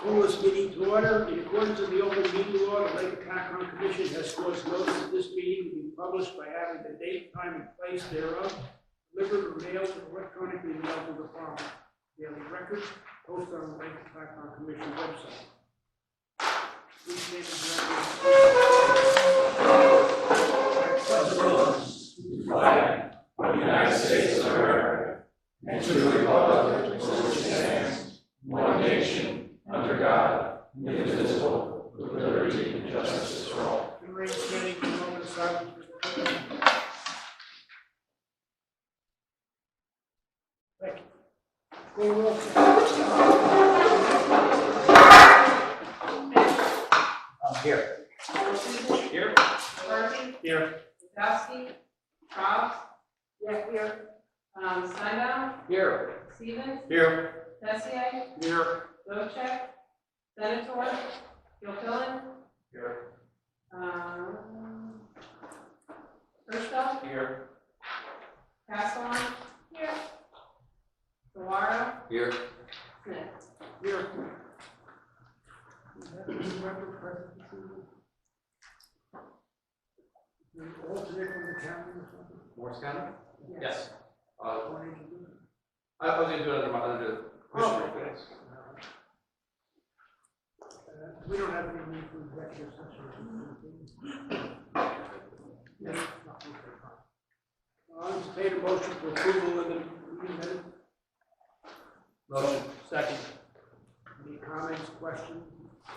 Call this meeting to order. In accordance with the open meeting law, the Lake Hopatcong Commission has caused notice that this meeting will be published by having the date, time, and place thereof delivered or mailed or electronically mailed to the following daily records posted on the Lake Hopatcong Commission website. Please state the flag of the United States of America and to the republic for which it stands, one nation, under God, indivisible, with liberty and justice for all. Remain standing for a moment of silence. Thank you. Call roll, please. Here. Here. Murphy. Here. Witowski. Cobbs. Yeah, here. Steinbaum. Here. Stevens. Here. Tessier. Here. Bocek. Senator. Gilfillan. Here. Hirschfeld. Here. Castellan. Here. Zawara. Here. Smith. Here. Member present this evening? The alternate from the county or something? Morris County? Yes. I was Why did you do that? going to do it under the commissioner. Okay. We don't have any need for executive session. Yeah. Okay, fine. I'll entertain a motion for approval of the meeting minutes. Motion. Second. Any comments, questions,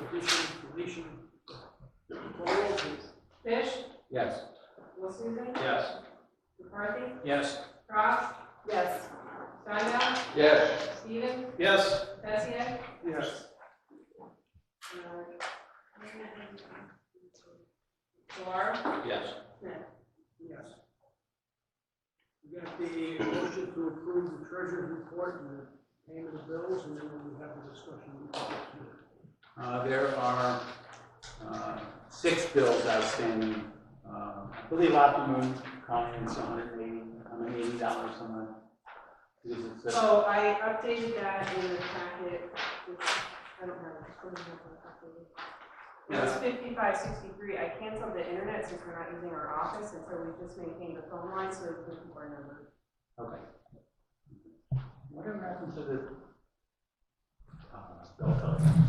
additions, deletion? Call roll, please. Fish. Yes. Wilson. Yes. McCarthy. Yes. Cross. Yes. Steinbaum. Yes. Stevens. Yes. Tessier. Yes. Zawara. Yes. Smith. Yes. We got the motion to approve the treasurer's report and the payment of bills, and then we have the discussion. There are 6 bills outstanding. I believe Optimum Conference $180 somewhere. Oh, I updated that in the packet, which I don't have it. It was 5563. I canceled the internet since we're not using our office, and so we just maintained the phone line so we can keep our number. Okay. Whatever happened to the bill telephone?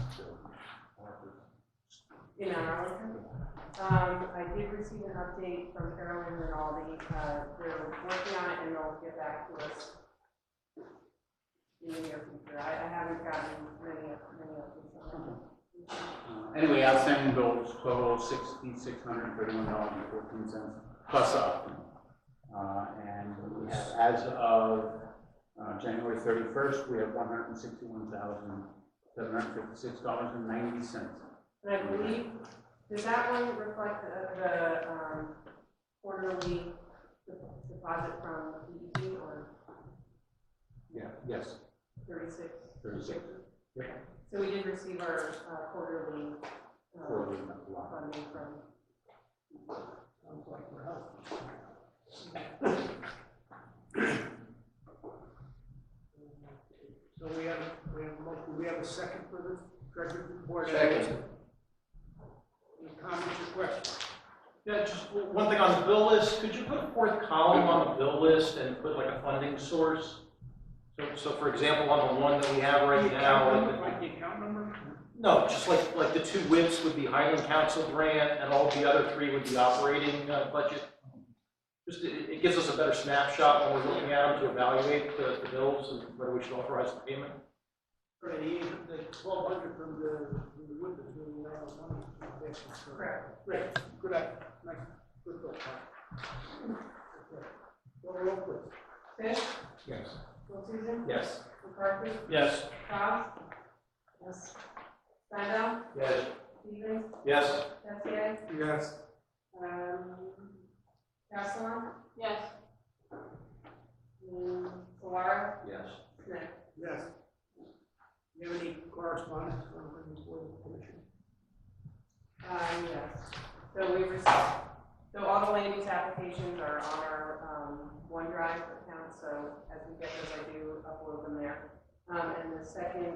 In Arlington. I did receive an update from Carolyn and Aldi. They're working on it and they'll get back to us in the near future. I haven't gotten many updates on it. Anyway, outstanding bills total $6,631.14 plus up. And we have, as of January 31st, we have $161,756.90. And I believe, does that one reflect the quarterly deposit from DEP or? Yeah, yes. 36. 36. Yeah. So we did receive our quarterly funding from. Sounds like we're helping. So we have a motion. We have a second for the treasurer's report. Second. Any comments or questions? Yeah, just one thing on the bill list. Could you put a 4th column on the bill list and put like a funding source? So for example, on the one that we have right now, Like the account number? no, just like the 2 WIPs would be Highland Council grant, and all the other 3 would be operating budget. Just it gives us a better snapshot when we're looking at them to evaluate the bills and whether we should authorize the payment. Right, the 1,200 from the witness really not a lot of money. Correct. Great, good idea. Nice, good thought. Okay. Call roll, please. Fish. Yes. Wilson. Yes. McCarthy. Yes. Cobbs. Yes. Steinbaum. Yes. Stevens. Yes. Tessier. Yes. Castellan. Yes. Zawara. Yes. Smith. Yes. Do you have any correspondence from the board of commission? Yes. So all the land use applications are on our OneDrive account, so as we get those, I do upload them there. And the second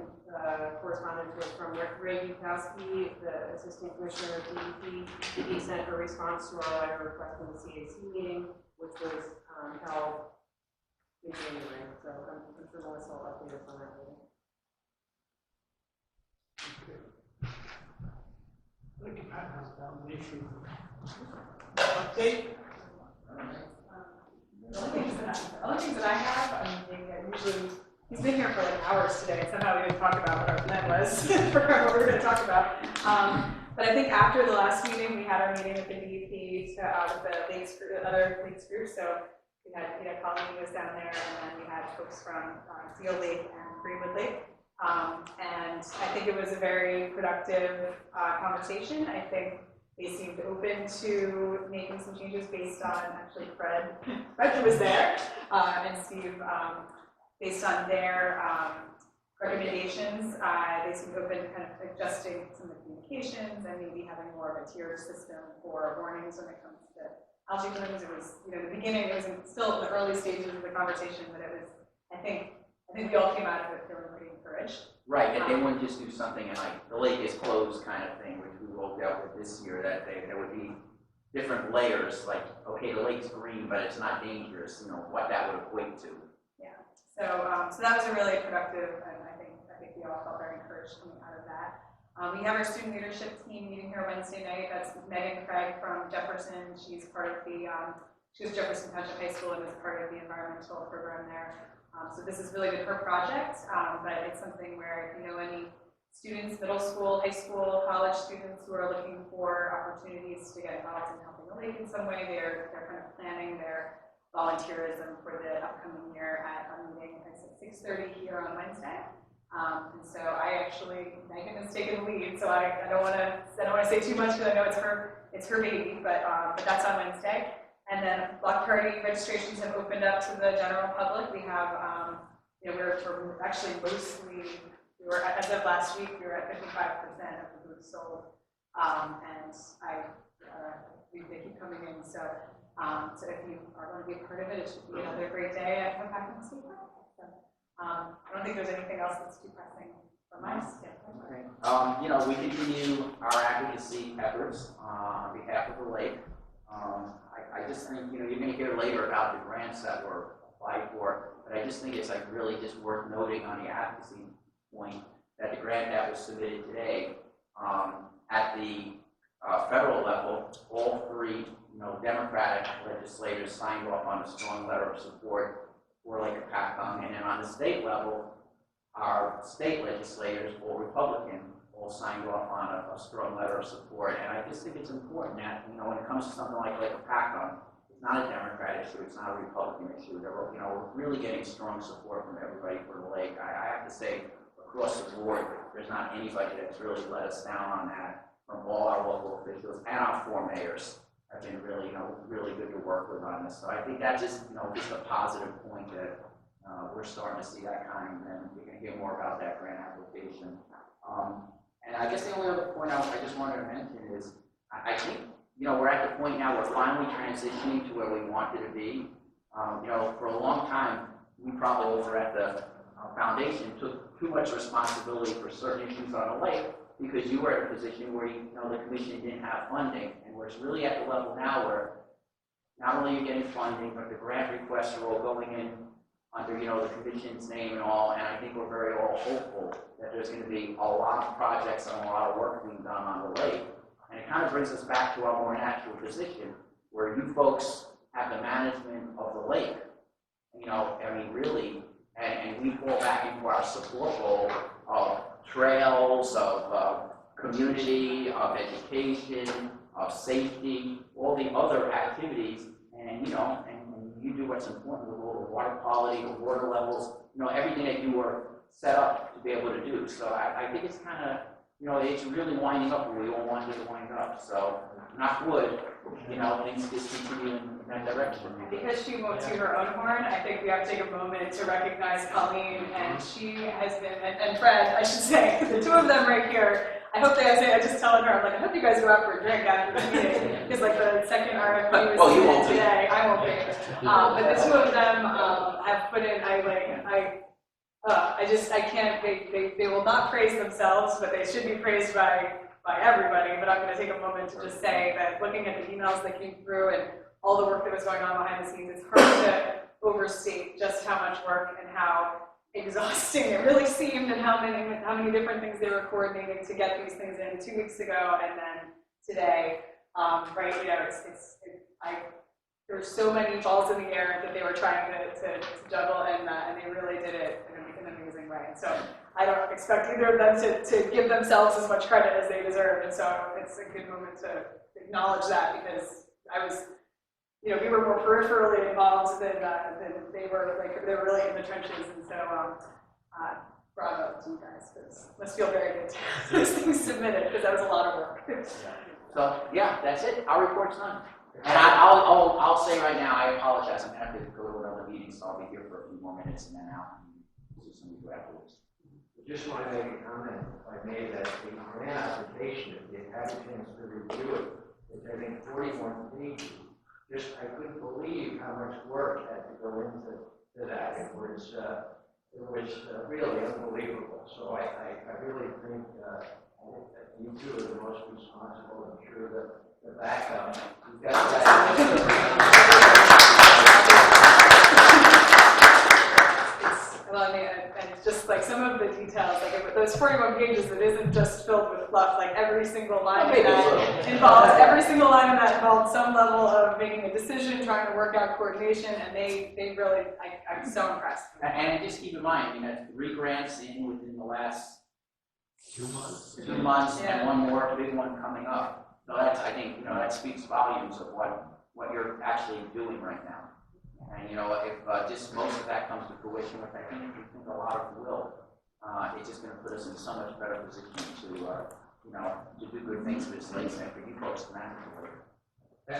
correspondence was from Ray Bukowski, the Assistant Commissioner of DEP. He sent a response to our letter requesting the CAC meeting, which was held in January. So I'm sure Melissa will update us on that meeting. Lake Hopatcong Foundation update. The only things that I have, I mean, usually, he's been here for like hours today, and somehow we didn't talk about what our plan was for what we were going to talk about. But I think after the last meeting, we had our meeting with the DEP, with the Lakes, other Lakes groups. So we had Colleen was down there, and then we had folks from Seal Lake and Greenwood Lake. And I think it was a very productive conversation. I think they seemed open to making some changes based on, actually Fred was there, and Steve, based on their recommendations. They seemed open to kind of adjusting some of the communications and maybe having more of a tiered system for warnings when it comes to algae blooms. It was, the beginning, it was still in the early stages of the conversation, but it was, I think we all came out of it feeling pretty encouraged. Right, that they wouldn't just do something and like the lake is closed kind of thing, which we rolled out with this year, that there would be different layers, like, okay, the lake's green, but it's not dangerous, what that would equate to. Yeah, so that was a really productive, and I think we all felt very encouraged coming out of that. We have our student leadership team meeting here Wednesday night. That's Megan Craig from Jefferson. She's part of the, she was Jefferson Township High School and was part of the environmental program there. So this is really her project, but it's something where, any students, middle school, high school, college students who are looking for opportunities to get involved in helping the lake in some way, they're kind of planning their volunteerism for the upcoming year at a meeting at 6:30 here on Wednesday. And so Megan has taken the lead, so I don't want to say too much because I know it's her baby, but that's on Wednesday. And then block party registrations have opened up to the general public. We have, we're actually as of last week, we were at 55% of the booths sold. And they keep coming in. So if you are going to be a part of it, it should be another great day at Hopatcong State Park. So I don't think there's anything else that's too pressing from my standpoint. Okay. We continue our advocacy efforts on behalf of the lake. I just think, you're going to hear later about the grants that were applied for, but I just think it's really just worth noting on the advocacy point that the grant that was submitted today at the federal level, all three, Democratic legislators signed off on a strong letter of support for Lake Hopatcong, and then on the state level, our state legislators, all Republican, all signed off on a strong letter of support. And I just think it's important that, when it comes to something like Lake Hopatcong, it's not a Democrat issue, it's not a Republican issue. We're really getting strong support from everybody for the lake. I have to say, across the board, there's not anybody that's really let us down on that, from all our local officials and our four mayors have been really, really good to work with on this. So I think that's just, just a positive point that we're starting to see that kind, and you're going to hear more about that grant application. And I guess the only other point I just wanted to mention is, I think, we're at the point now we're finally transitioning to where we wanted to be. For a long time, we probably over at the foundation took too much responsibility for certain issues on the lake because you were in a position where, the commission didn't have funding, and we're really at the level now where not only are you getting funding, but the grant requests are all going in under, the commission's name and all, and I think we're very all hopeful that there's going to be a lot of projects and a lot of work being done on the lake. And it kind of brings us back to our more natural position, where you folks have the management of the lake, really, and we fall back into our support role of trails, of community, of education, of safety, all the other activities, and you do what's important with all the water quality, the water levels, everything that you were set up to be able to do. So I think it's kind of, it's really winding up where we all wanted to wind up. So, knock wood, things just continue in that direction. Because she won't toot her own horn, I think we have to take a moment to recognize Colleen, and she has been, and Fred, I should say, the two of them right here. I hope I just telling her, I hope you guys go out for a drink after the meeting, because the second RFP was submitted today. I won't be. But the two of them have put in, I can't, they will not praise themselves, but they should be praised by everybody. But I'm going to take a moment to just say that looking at the emails that came through and all the work that was going on behind the scenes, it's hard to overstate just how much work and how exhausting it really seemed, and how many different things they were coordinating to get these things in 2 weeks ago and then today. Right, you know, there's so many balls in the air that they were trying to juggle, and they really did it in an amazing way. And so I don't expect either of them to give themselves as much credit as they deserve, and so it's a good moment to acknowledge that, because we were more peripherally involved than they were. Like, they were really in the trenches, and so bravo to you guys, because it must feel very good to have those things submitted, because that was a lot of work. So, yeah, that's it. Our report's done. And I'll say right now, I apologize. I'm going to have to go to another meeting, so I'll be here for a few more minutes and then out. Do some of you afterwards. Just want to make a comment, if I may, that the grant application, if you had a chance to review it, it's, I think, 41 pages. I couldn't believe how much work had to go into that. It was really unbelievable. So I really think that you two are the most responsible. I'm sure that the backup, you've got Well, I mean, and just like some of the details, like those 41 pages, it isn't just filled with fluff. Like every single line of that involves some level of making a decision, trying to work out coordination, and they really, I'm so impressed. And just keep in mind, 3 grants in within the last 2 months. 2 months, Yeah. and one more big one coming up. So that's, I think, that speaks volumes of what you're actually doing right now. And if just most of that comes to fruition, which I think a lot of will, it's just going to put us in so much better position to do good things for this lake and for you folks to manage.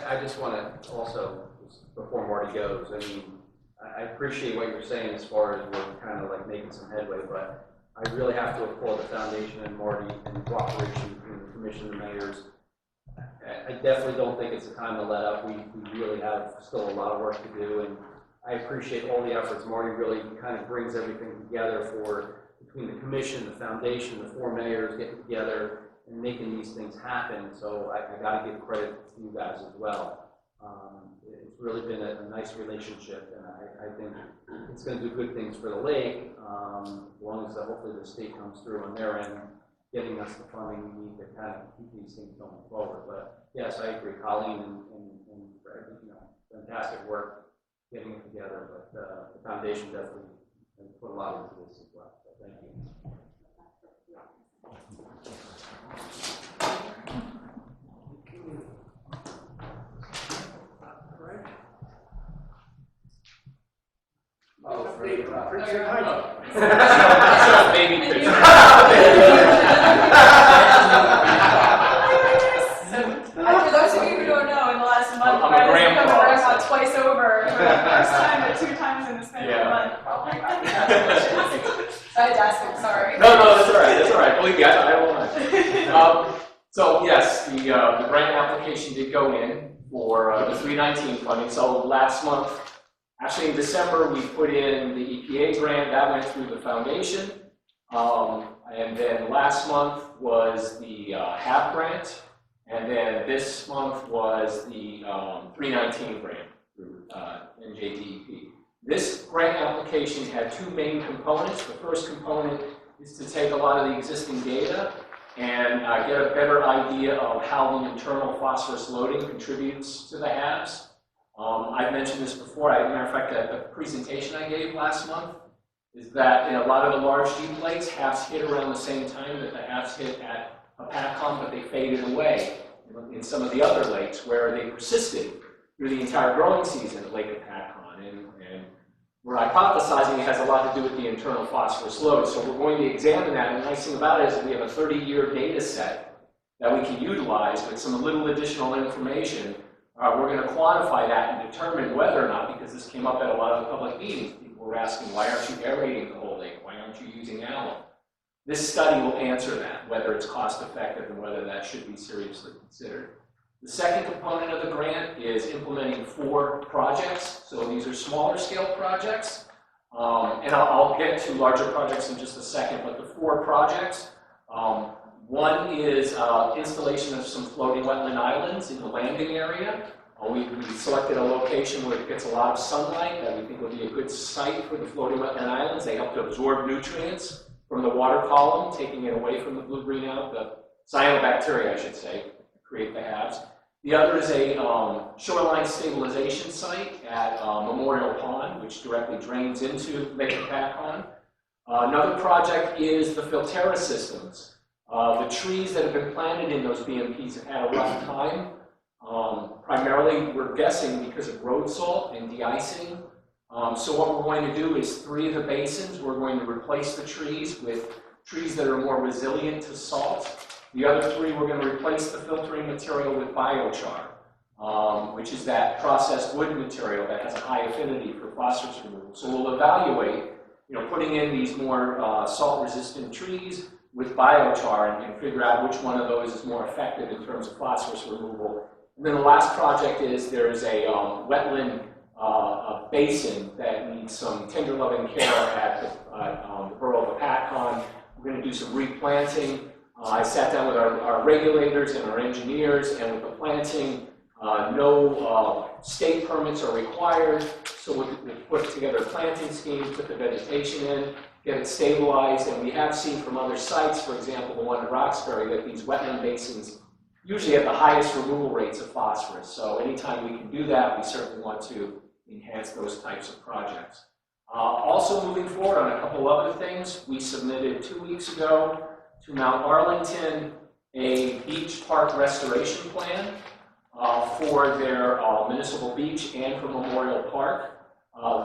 I just want to also, before Marty goes, I mean, I appreciate what you're saying as far as we're kind of like making some headway, but I really have to applaud the foundation and Marty and cooperation between the commission and the mayors. I definitely don't think it's a time to let up. We really have still a lot of work to do, and I appreciate all the efforts. Marty really kind of brings everything together between the commission, the foundation, the 4 mayors getting together and making these things happen. So I got to give credit to you guys as well. It's really been a nice relationship, and I think it's going to do good things for the lake, as long as hopefully the state comes through on their end, getting us the funding we need to kind of keep these things going forward. But yes, I agree, Colleen and Greg, fantastic work getting it together. But the foundation definitely has put a lot into this as well. So thank you. Baby picture. For those of you who don't know, in the last month, I'm a Brad has grandpa, become a grandpa twice over. For the first time, but 2 times in the span of a month. Oh my God, congratulations. I had to ask him, sorry. No, that's all right. That's all right. Believe me, I won't mind. So yes, the grant application did go in for the 319 funding. So last month, actually in December, we put in the EPA grant. That went through the foundation. And then last month was the HAP grant. And then this month was the 319 grant through NJDEP. This grant application had 2 main components. The first component is to take a lot of the existing data and get a better idea of how the internal phosphorus loading contributes to the HABs. I've mentioned this before. As a matter of fact, the presentation I gave last month is that in a lot of the large deep lakes, HABs hit around the same time that the HABs hit at Hopatcong, but they faded away in some of the other lakes where they persisted through the entire growing season at Lake Hopatcong. And we're hypothesizing it has a lot to do with the internal phosphorus load. So we're going to examine that. And the nice thing about it is that we have a 30-year data set that we can utilize with some little additional information. We're going to quantify that and determine whether or not, because this came up at a lot of the public meetings, people were asking, why aren't you aerating the whole lake? Why aren't you using alum? This study will answer that, whether it's cost effective and whether that should be seriously considered. The second component of the grant is implementing 4 projects. So these are smaller scale projects. And I'll get to larger projects in just a second, but the 4 projects, one is installation of some floating wetland islands in the landing area. We selected a location where it gets a lot of sunlight that we think would be a good site for the floating wetland islands. They help to absorb nutrients from the water column, taking it away from the blue-green the cyanobacteria, I should say, create the HABs. The other is a shoreline stabilization site at Memorial Pond, which directly drains into Lake Hopatcong. Another project is the Filterra systems. The trees that have been planted in those BMPs have had a rough time. Primarily, we're guessing because of road salt and de-icing. So what we're going to do is 3 of the basins, we're going to replace the trees with trees that are more resilient to salt. The other 3, we're going to replace the filtering material with biochar, which is that processed wood material that has a high affinity for phosphorus removal. So we'll evaluate, putting in these more salt-resistant trees with biochar and figure out which one of those is more effective in terms of phosphorus removal. And then the last project is there is a wetland basin that needs some tender-loving care at the borough of Hopatcong. We're going to do some replanting. I sat down with our regulators and our engineers, and with the planting, no state permits are required. So we'll put together a planting scheme, put the vegetation in, get it stabilized, and we have seen from other sites, for example, the one in Roxbury, that these wetland basins usually have the highest removal rates of phosphorus. So anytime we can do that, we certainly want to enhance those types of projects. Also moving forward on a couple other things, we submitted 2 weeks ago to Mount Arlington a beach park restoration plan for their municipal beach and for Memorial Park.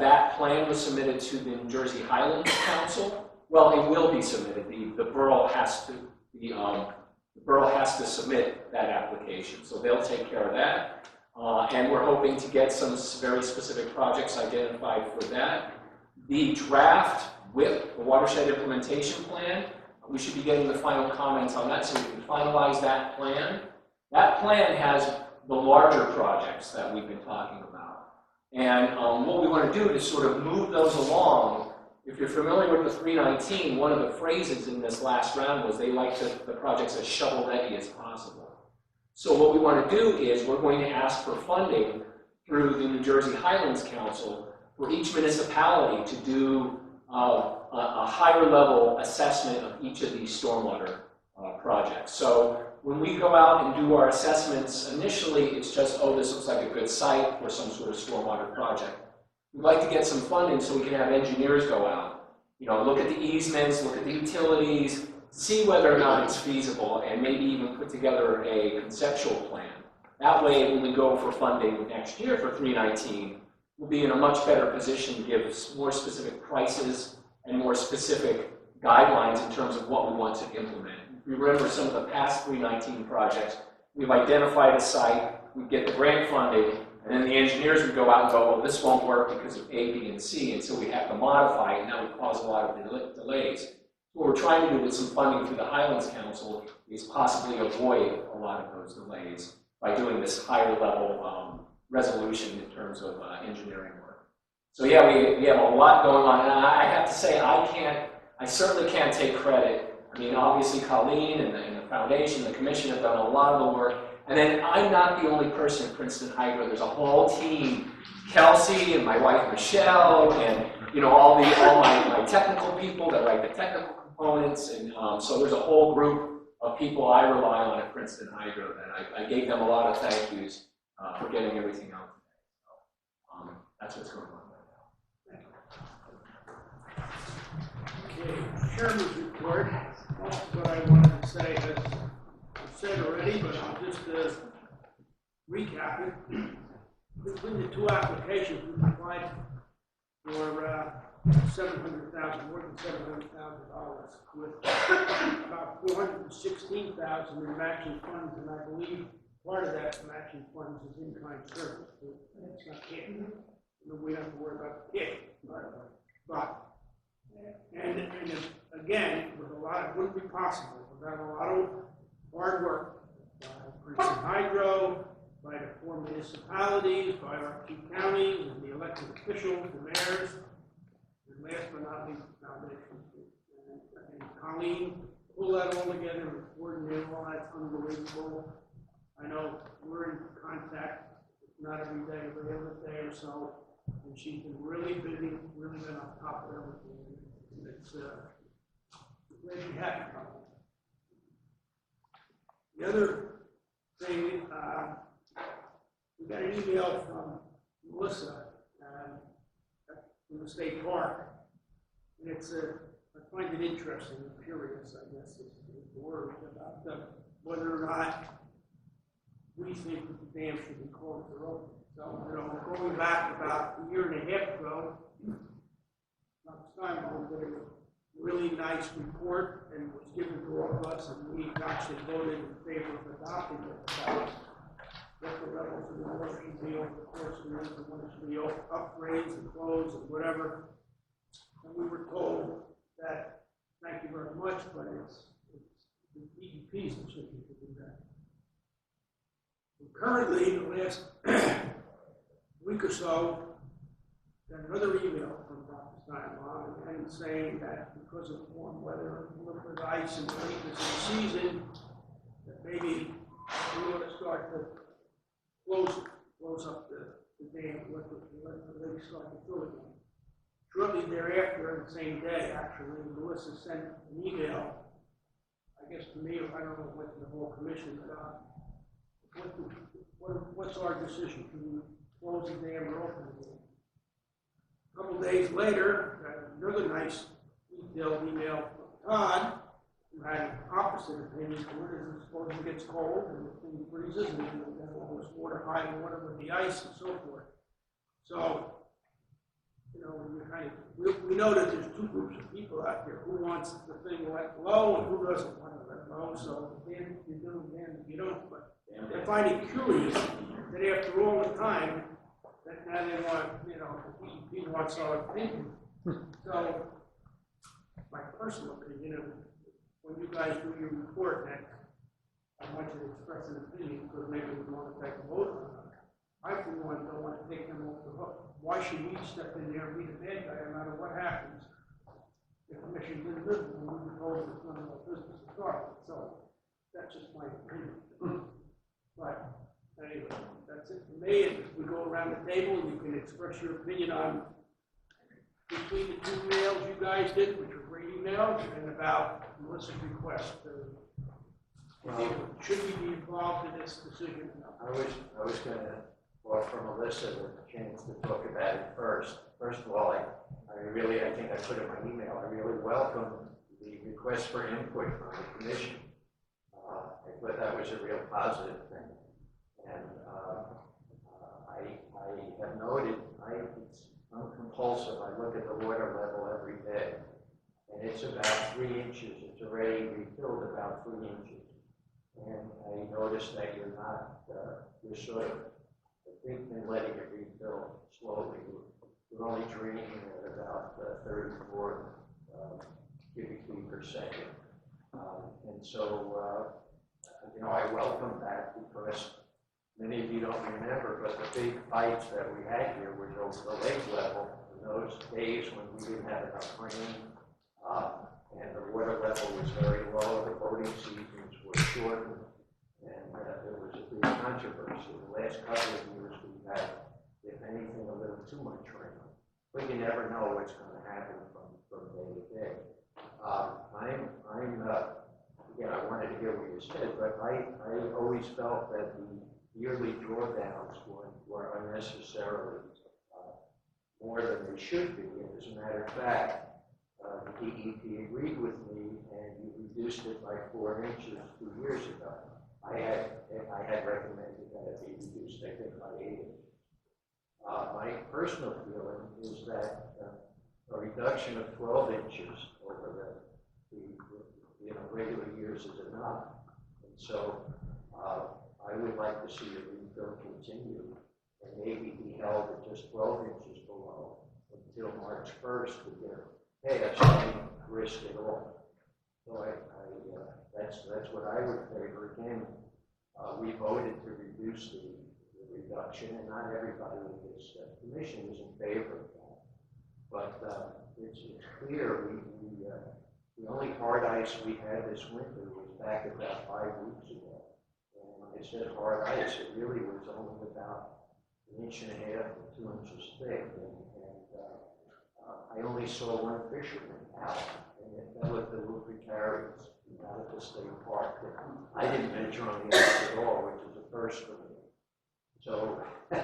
That plan was submitted to the New Jersey Highlands Council. Well, it will be submitted. The borough has to the borough has to submit that application, so they'll take care of that. And we're hoping to get some very specific projects identified for that. The draft WIP, the Watershed Implementation Plan, we should be getting the final comments on that so we can finalize that plan. That plan has the larger projects that we've been talking about. And what we want to do to sort of move those along, if you're familiar with the 319, one of the phrases in this last round was they like the projects as shovel-ready as possible. So what we want to do is we're going to ask for funding through the New Jersey Highlands Council for each municipality to do a higher level assessment of each of these stormwater projects. So when we go out and do our assessments, initially it's just, oh, this looks like a good site for some sort of stormwater project. We'd like to get some funding so we can have engineers go out, look at the easements, look at the utilities, see whether or not it's feasible, and maybe even put together a conceptual plan. That way, when we go for funding next year for 319, we'll be in a much better position to give more specific prices and more specific guidelines in terms of what we want to implement. If you remember some of the past 319 projects, we've identified a site, we get the grant funding, and then the engineers would go out and go, well, this won't work because of A, B, and C, and so we have to modify it, and that would cause a lot of delays. What we're trying to do with some funding through the Highlands Council is possibly avoid a lot of those delays by doing this higher level resolution in terms of engineering work. So yeah, we have a lot going on, and I have to say, I certainly can't take credit. I mean, obviously Colleen and the foundation, the commission have done a lot of the work, and then I'm not the only person at Princeton Hydro. There's a whole team, Kelsey and my wife Michelle, and all my technical people that write the technical components, and so there's a whole group of people I rely on at Princeton Hydro that I gave them a lot of thank yous for getting everything out today. So that's what's going on right now. Okay, Chairman's report. Most of what I wanted to say has been said already, but I'll just recap it. Between the 2 applications, we applied for $700,000, more than $700,000, with about $416,000 in matching funds, and I believe part of that matching funds is in-kind service. So it's not cash. We don't have to worry about the cash. But and again, with a lot, it wouldn't be possible without a lot of hard work by Princeton Hydro, by the 4 municipalities, by our 2 counties, and the elected officials, the mayors, and last but not least, foundations. And Colleen pulled that all together and coordinated all that's unbelievable. I know we're in contact, not every day, every other day or so, and she's been really busy, really been on top of everything. And it's glad you have it. The other thing, we got an email from Melissa from the state park, and it's I find it interesting and curious, I guess, is the word about whether or not we think that the dam should be closed or open. So, going back about a year and a half ago, not this time ago, but a really nice report and was given to all of us, and we actually voted in favor of adopting it about what the levels of the water should be over the course of the year, and when it should be upgrades and closed and whatever. And we were told that, thank you very much, but it's the DEP's decision to do that. Currently, the last week or so, got another email from Dr. Steinbaum and saying that because of warm weather and liquid ice and the lateness of the season, that maybe we ought to start to close up the dam, let the lake start to fill again. Shortly thereafter, the same day, actually, Melissa sent an email, I guess to me, or I don't know what to the whole commission, what's our decision? Can we close the dam or open the dam? A couple days later, got another nice detailed email from Todd, who had an opposite opinion. Where is it supposed to get cold and the thing freezes and then all this water, high water with the ice and so forth. So, we know that there's two groups of people out there who wants the thing let low and who doesn't want to let low. So, then you do, then you don't. But I find it curious that after all the time, that now they want, the DEP wants our opinion. So, my personal opinion, when you guys do your report next, I want you to express an opinion because maybe we want to take a vote on it. I, for one, don't want to take them off the hook. Why should we step in there and be the bad guy no matter what happens? The commission didn't listen when we were told it's none of our business to start with. So that's just my opinion. But anyway, that's it for me. And if we go around the table, you can express your opinion on between the two emails you guys did, which were great emails, and about Melissa's request. Should we be involved in this decision? I was going to offer Melissa the chance to talk about it first. First of all, I think I put in my email, I really welcome the request for input from the commission. I thought that was a real positive thing. And I have noted, I'm compulsive. I look at the water level every day, and it's about 3 inches. It's already refilled about 3 inches. And I noticed that you're not, you're sort of, I think, been letting it refill slowly. We're only draining at about 34 cubic feet per second. And so, I welcome that because many of you don't remember, but the big fights that we had here were over the lake level in those days when we didn't have enough rain. And the water level was very low, the boating seasons were shortened, and there was a big controversy. The last couple of years we've had, if anything, a little too much rain. But you never know what's going to happen from day to day. Again, I wanted to hear what you said, but I always felt that the yearly drawdowns were unnecessarily more than they should be. And as a matter of fact, the DEP agreed with me, and you reduced it by 4 inches 2 years ago. I had recommended that it be reduced, I think, by 8 inches. My personal feeling is that a reduction of 12 inches over the regular years is enough. And so I would like to see the refill continue and maybe be held at just 12 inches below until March 1st to get that's any risk at all. So that's what I would favor. Again, we voted to reduce the reduction, and not everybody in this commission is in favor of that. But it's clear, the only hard ice we had this winter was back about 5 weeks ago. And when I said hard ice, it really was only about 1.5 inches or 2 inches thick. I only saw one fisherman out, and it fell at the Lake out at the state park. I didn't venture on the ice at all, which is a first for me. So, I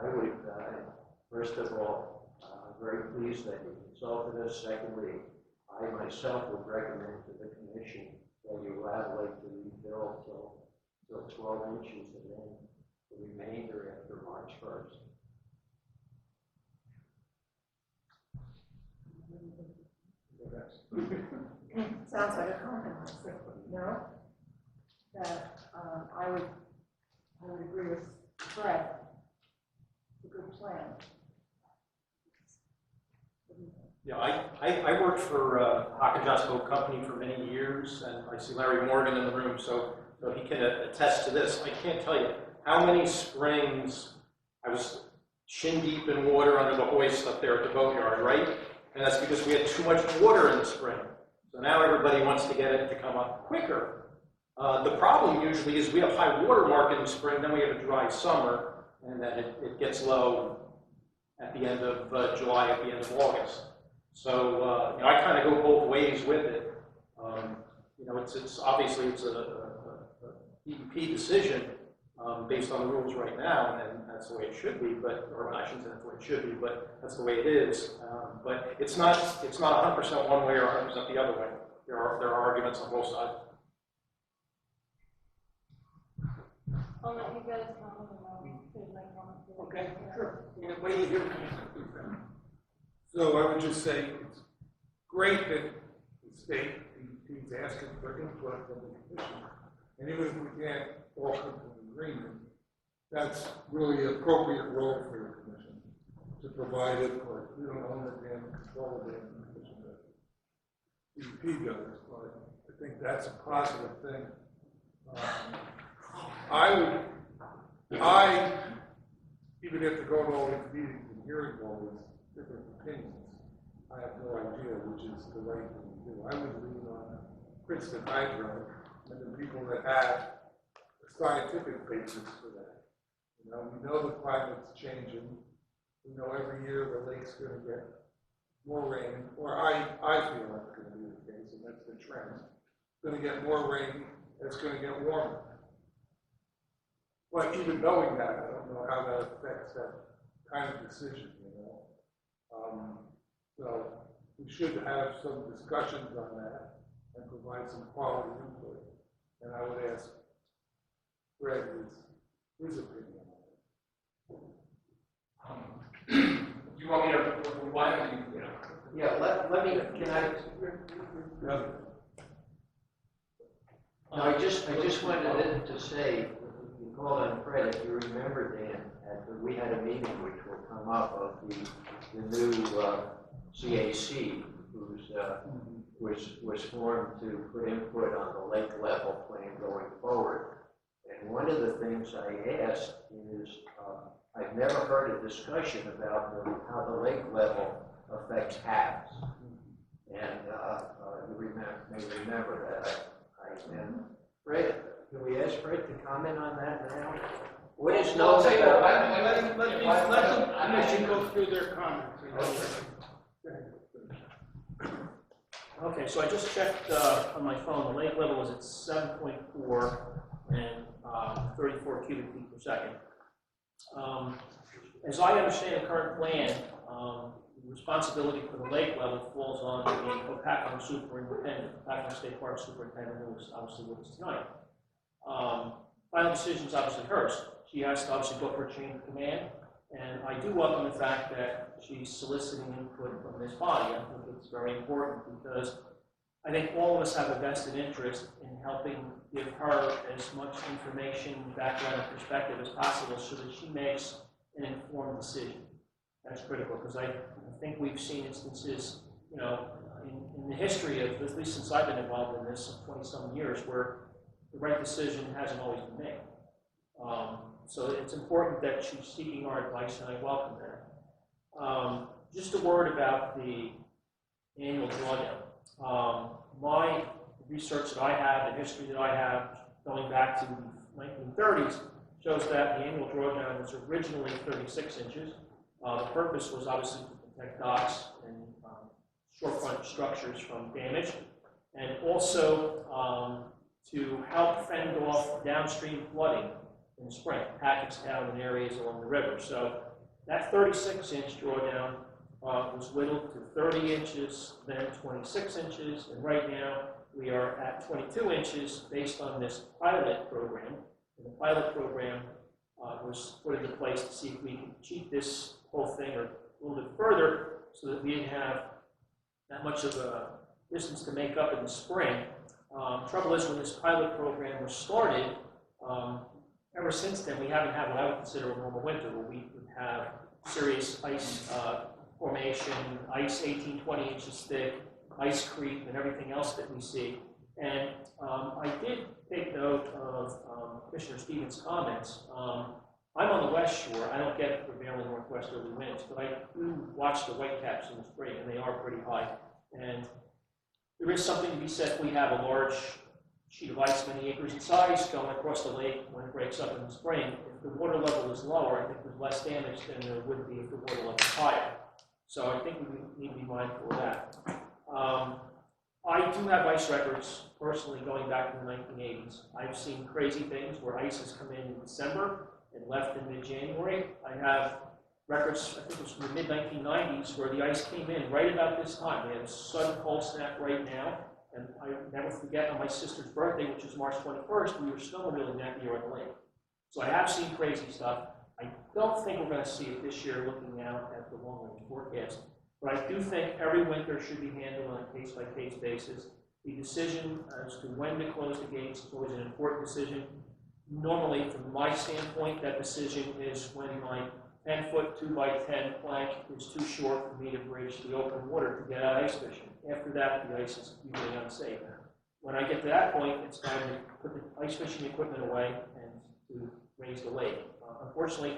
would, first of all, I'm very pleased that you consulted us. Secondly, I myself would recommend to the commission that you allow the lake to rebuild till 12 inches and then the remainder after March 1st. Sounds like a compromise, no? That, I would agree with Fred. It's a good plan. Yeah, I worked for Hopatcong Company for many years, and I see Larry Morgan in the room, so he can attest to this. I can't tell you how many springs I was shin deep in water under the hoist up there at the boatyard, right? And that's because we had too much water in the spring. So now everybody wants to get it to come up quicker. The problem usually is we have high water mark in the spring, then we have a dry summer, and then it gets low at the end of July, at the end of August. So I kind of go both ways with it. It's obviously it's a DEP decision based on the rules right now, and that's the way it should be. Or I shouldn't say that's the way it should be, but that's the way it is. But it's not 100% one way or 100% the other way. There are arguments on both sides. I'll let you guys comment and I'll say my comment. Okay, sure. What do you hear? So I would just say it's great that the state is asking for input from the commission. And even if we can't all come to an agreement, that's really an appropriate role for the commission to provide input. We don't own it and control it, and the commission does. DEP does, but I think that's a positive thing. Even after going to all these meetings and hearing all these different opinions, I have no idea which is the right thing to do. I would lean on Princeton Hydro and the people that have a scientific basis for that. We know the climate's changing. We know every year the lake's going to get more rain, or I feel that's going to be the case, and that's the trend. It's going to get more rain, and it's going to get warmer. But even knowing that, I don't know how that affects that kind of decision, So we should have some discussions on that and provide some quality input. And I would ask Greg his opinion on it. You want me to, why don't you, Yeah, let me, can I? Yeah. No, I just wanted to say, you called on Fred, if you remember, Dan, we had a meeting which will come up of the new CAC, was formed to put input on the lake level plan going forward. And one of the things I asked is, I've never heard a discussion about how the lake level affects HABs. And you may remember that. And Fred, can we ask Fred to comment on that now? What is known about? Let the commission go through their comments. Okay, so I just checked on my phone. The lake level was at 7.4 and 34 cubic feet per second. As I understand the current plan, the responsibility for the lake level falls on the Hopatcong superintendent, Hopatcong State Park superintendent, who is obviously with us tonight. Final decision is obviously hers. She has to obviously go for a chain of command, and I do welcome the fact that she's soliciting input from this body. I think it's very important because I think all of us have a vested interest in helping give her as much information, background, and perspective as possible so that she makes an informed decision. That's critical because I think we've seen instances, in the history of, at least since I've been involved in this, 20-some years, where the right decision hasn't always been made. So it's important that she's seeking our advice, and I welcome that. Just a word about the annual drawdown. My research that I have, the history that I have, going back to the 1930s, shows that the annual drawdown was originally 36 inches. The purpose was obviously to protect docks and shorefront structures from damage, and also to help fend off downstream flooding in the spring, Hackettstown and areas along the river. So that 36-inch drawdown was whittled to 30 inches, then 26 inches, and right now we are at 22 inches based on this pilot program. And the pilot program was put into place to see if we could achieve this whole thing or a little bit further so that we didn't have that much of a distance to make up in the spring. Trouble is, when this pilot program was started, ever since then, we haven't had what I would consider a normal winter, where we would have serious ice formation, ice 18, 20 inches thick, ice creep, and everything else that we see. And I did take note of Commissioner Stevens' comments. I'm on the west shore. I don't get prevailing northwesterly winds, but I do watch the whitecaps in the spring, and they are pretty high. And there is something to be said. We have a large sheet of ice, many acres in size, going across the lake when it breaks up in the spring. If the water level is lower, I think there's less damage than there would be if the water level is higher. So I think we need to be mindful of that. I do have ice records, personally, going back to the 1980s. I've seen crazy things where ice has come in December and left in mid-January. I have records, I think it was from the mid-1990s, where the ice came in right about this time. We have a sudden cold snap right now, and I never forget on my sister's birthday, which is March 21st, we were snowmobiling that year on the lake. So I have seen crazy stuff. I don't think we're going to see it this year looking out at the long-range forecast. But I do think every winter should be handled on a case-by-case basis. The decision as to when to close the gates is always an important decision. Normally, from my standpoint, that decision is when my 10-foot 2x10 plank is too short for me to bridge the open water to get out ice fishing. After that, the ice is usually unsafe. When I get to that point, it's time to put the ice fishing equipment away and to raise the lake. Unfortunately,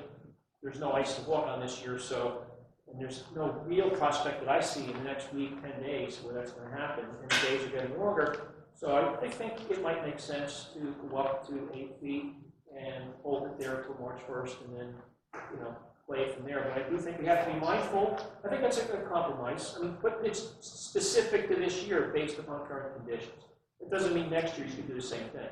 there's no ice to walk on this year, so and there's no real prospect that I see in the next week, 10 days, where that's going to happen, and the days are getting longer. So I think it might make sense to go up to 8 feet and hold it there until March 1st, and then, play it from there. But I do think we have to be mindful. I think that's a good compromise. I mean, but it's specific to this year based upon current conditions. It doesn't mean next year you can do the same thing.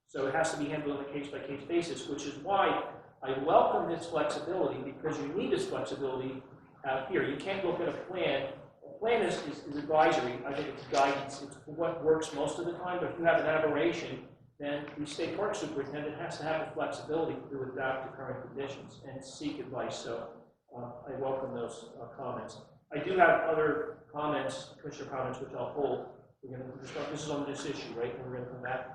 So it has to be handled on a case-by-case basis, which is why I welcome this flexibility, because you need this flexibility out here. You can't look at a plan. A plan is advisory. I think it's guidance. It's what works most of the time. But if you have an aberration, then the state park superintendent has to have the flexibility to adapt to current conditions and seek advice. So I welcome those comments. I do have other comments, commissioner comments, which I'll hold. We're going to start. This is on this issue, right? And we're going to come back.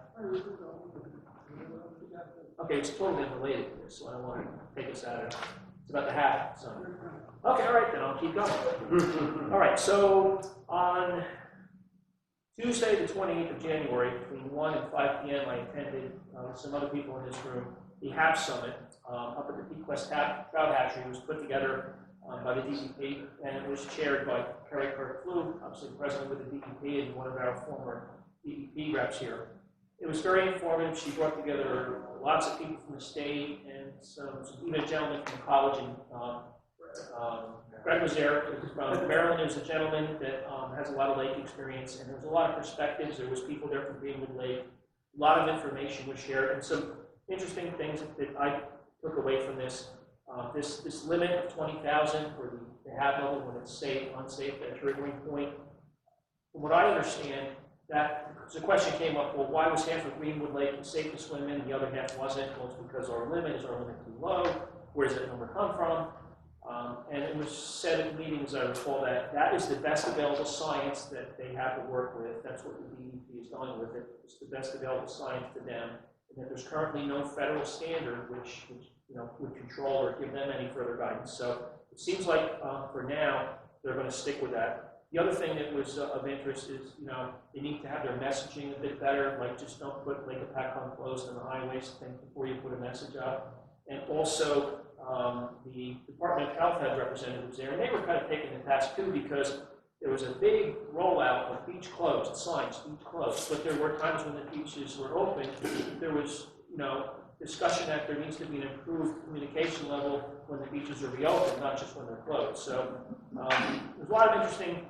Okay, it's totally unrelated to this, so I don't want to take us out of it. It's about the hat. So. Okay, all right, then I'll keep going. All right, so on Tuesday, the 28th of January, between 1 and 5 p.m., I attended with some other people in this room the HAP Summit up at the Peak West Trout Hatchery. It was put together by the DEP, and it was chaired by Kerry Kirk-Flew, obviously president with the DEP and one of our former DEP reps here. It was very informative. She brought together lots of people from the state and even a gentleman from college. And Greg was there from Maryland. There was a gentleman that has a lot of lake experience, and there was a lot of perspectives. There was people there from Greenwood Lake. A lot of information was shared, and some interesting things that I took away from this. This limit of 20,000 for the HAB level when it's safe, unsafe, that triggering point. From what I understand, the question came up, well, why was half of Greenwood Lake safe to swim in and the other half wasn't? Well, it's because our limit too low? Where does that number come from? And it was said at the meeting, as I recall, that is the best available science that they have to work with. That's what the DEP is going with. It's the best available science to them. And that there's currently no federal standard which would control or give them any further guidance. So it seems like for now they're going to stick with that. The other thing that was of interest is, they need to have their messaging a bit better. Like, just don't put Lake Hopatcong closed on the highways before you put a message up. And also, the Department of Health had representatives there, and they were kind of taken to task too, because there was a big rollout of beach closed, signs, beach closed, but there were times when the beaches were open. There was, discussion that there needs to be an improved communication level when the beaches are reopened, not just when they're closed. So there's a lot of interesting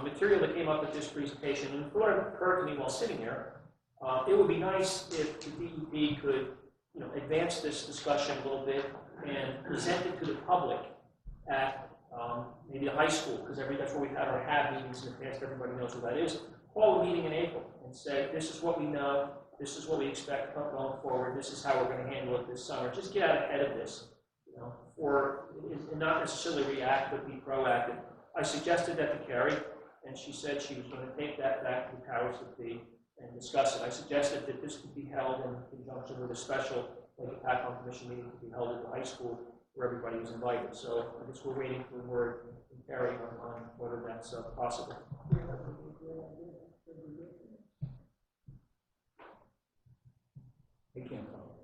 material that came up at this presentation, and what occurred to me while sitting here, it would be nice if the DEP could, advance this discussion a little bit and present it to the public at maybe a high school, because that's where we've had our HAB meetings in the past. Everybody knows what that is. Call a meeting in April and say, this is what we know, this is what we expect going forward, this is how we're going to handle it this summer. Just get out ahead of this, and not necessarily react, but be proactive. I suggested that to Carrie, and she said she was going to take that back to the powers that be and discuss it. I suggested that this could be held in conjunction with a special Lake Hopatcong Commission meeting to be held at the high school where everybody was invited. So I guess we're waiting for word from Carrie on whether that's possible. I can't follow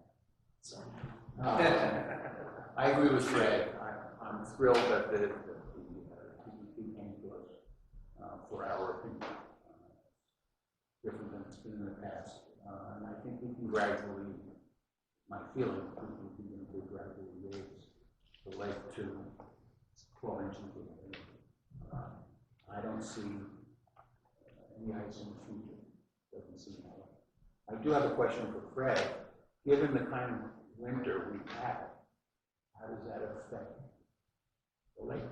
that. I agree with Fred. I'm thrilled that the DEP came to us for our opinion. Different than it's been in the past. And I think we can gradually, my feeling, we can gradually raise the lake to 12 inches of water. I don't see any ice in the future. Doesn't seem that way. I do have a question for Fred. Given the kind of winter we've had, how does that affect the lake?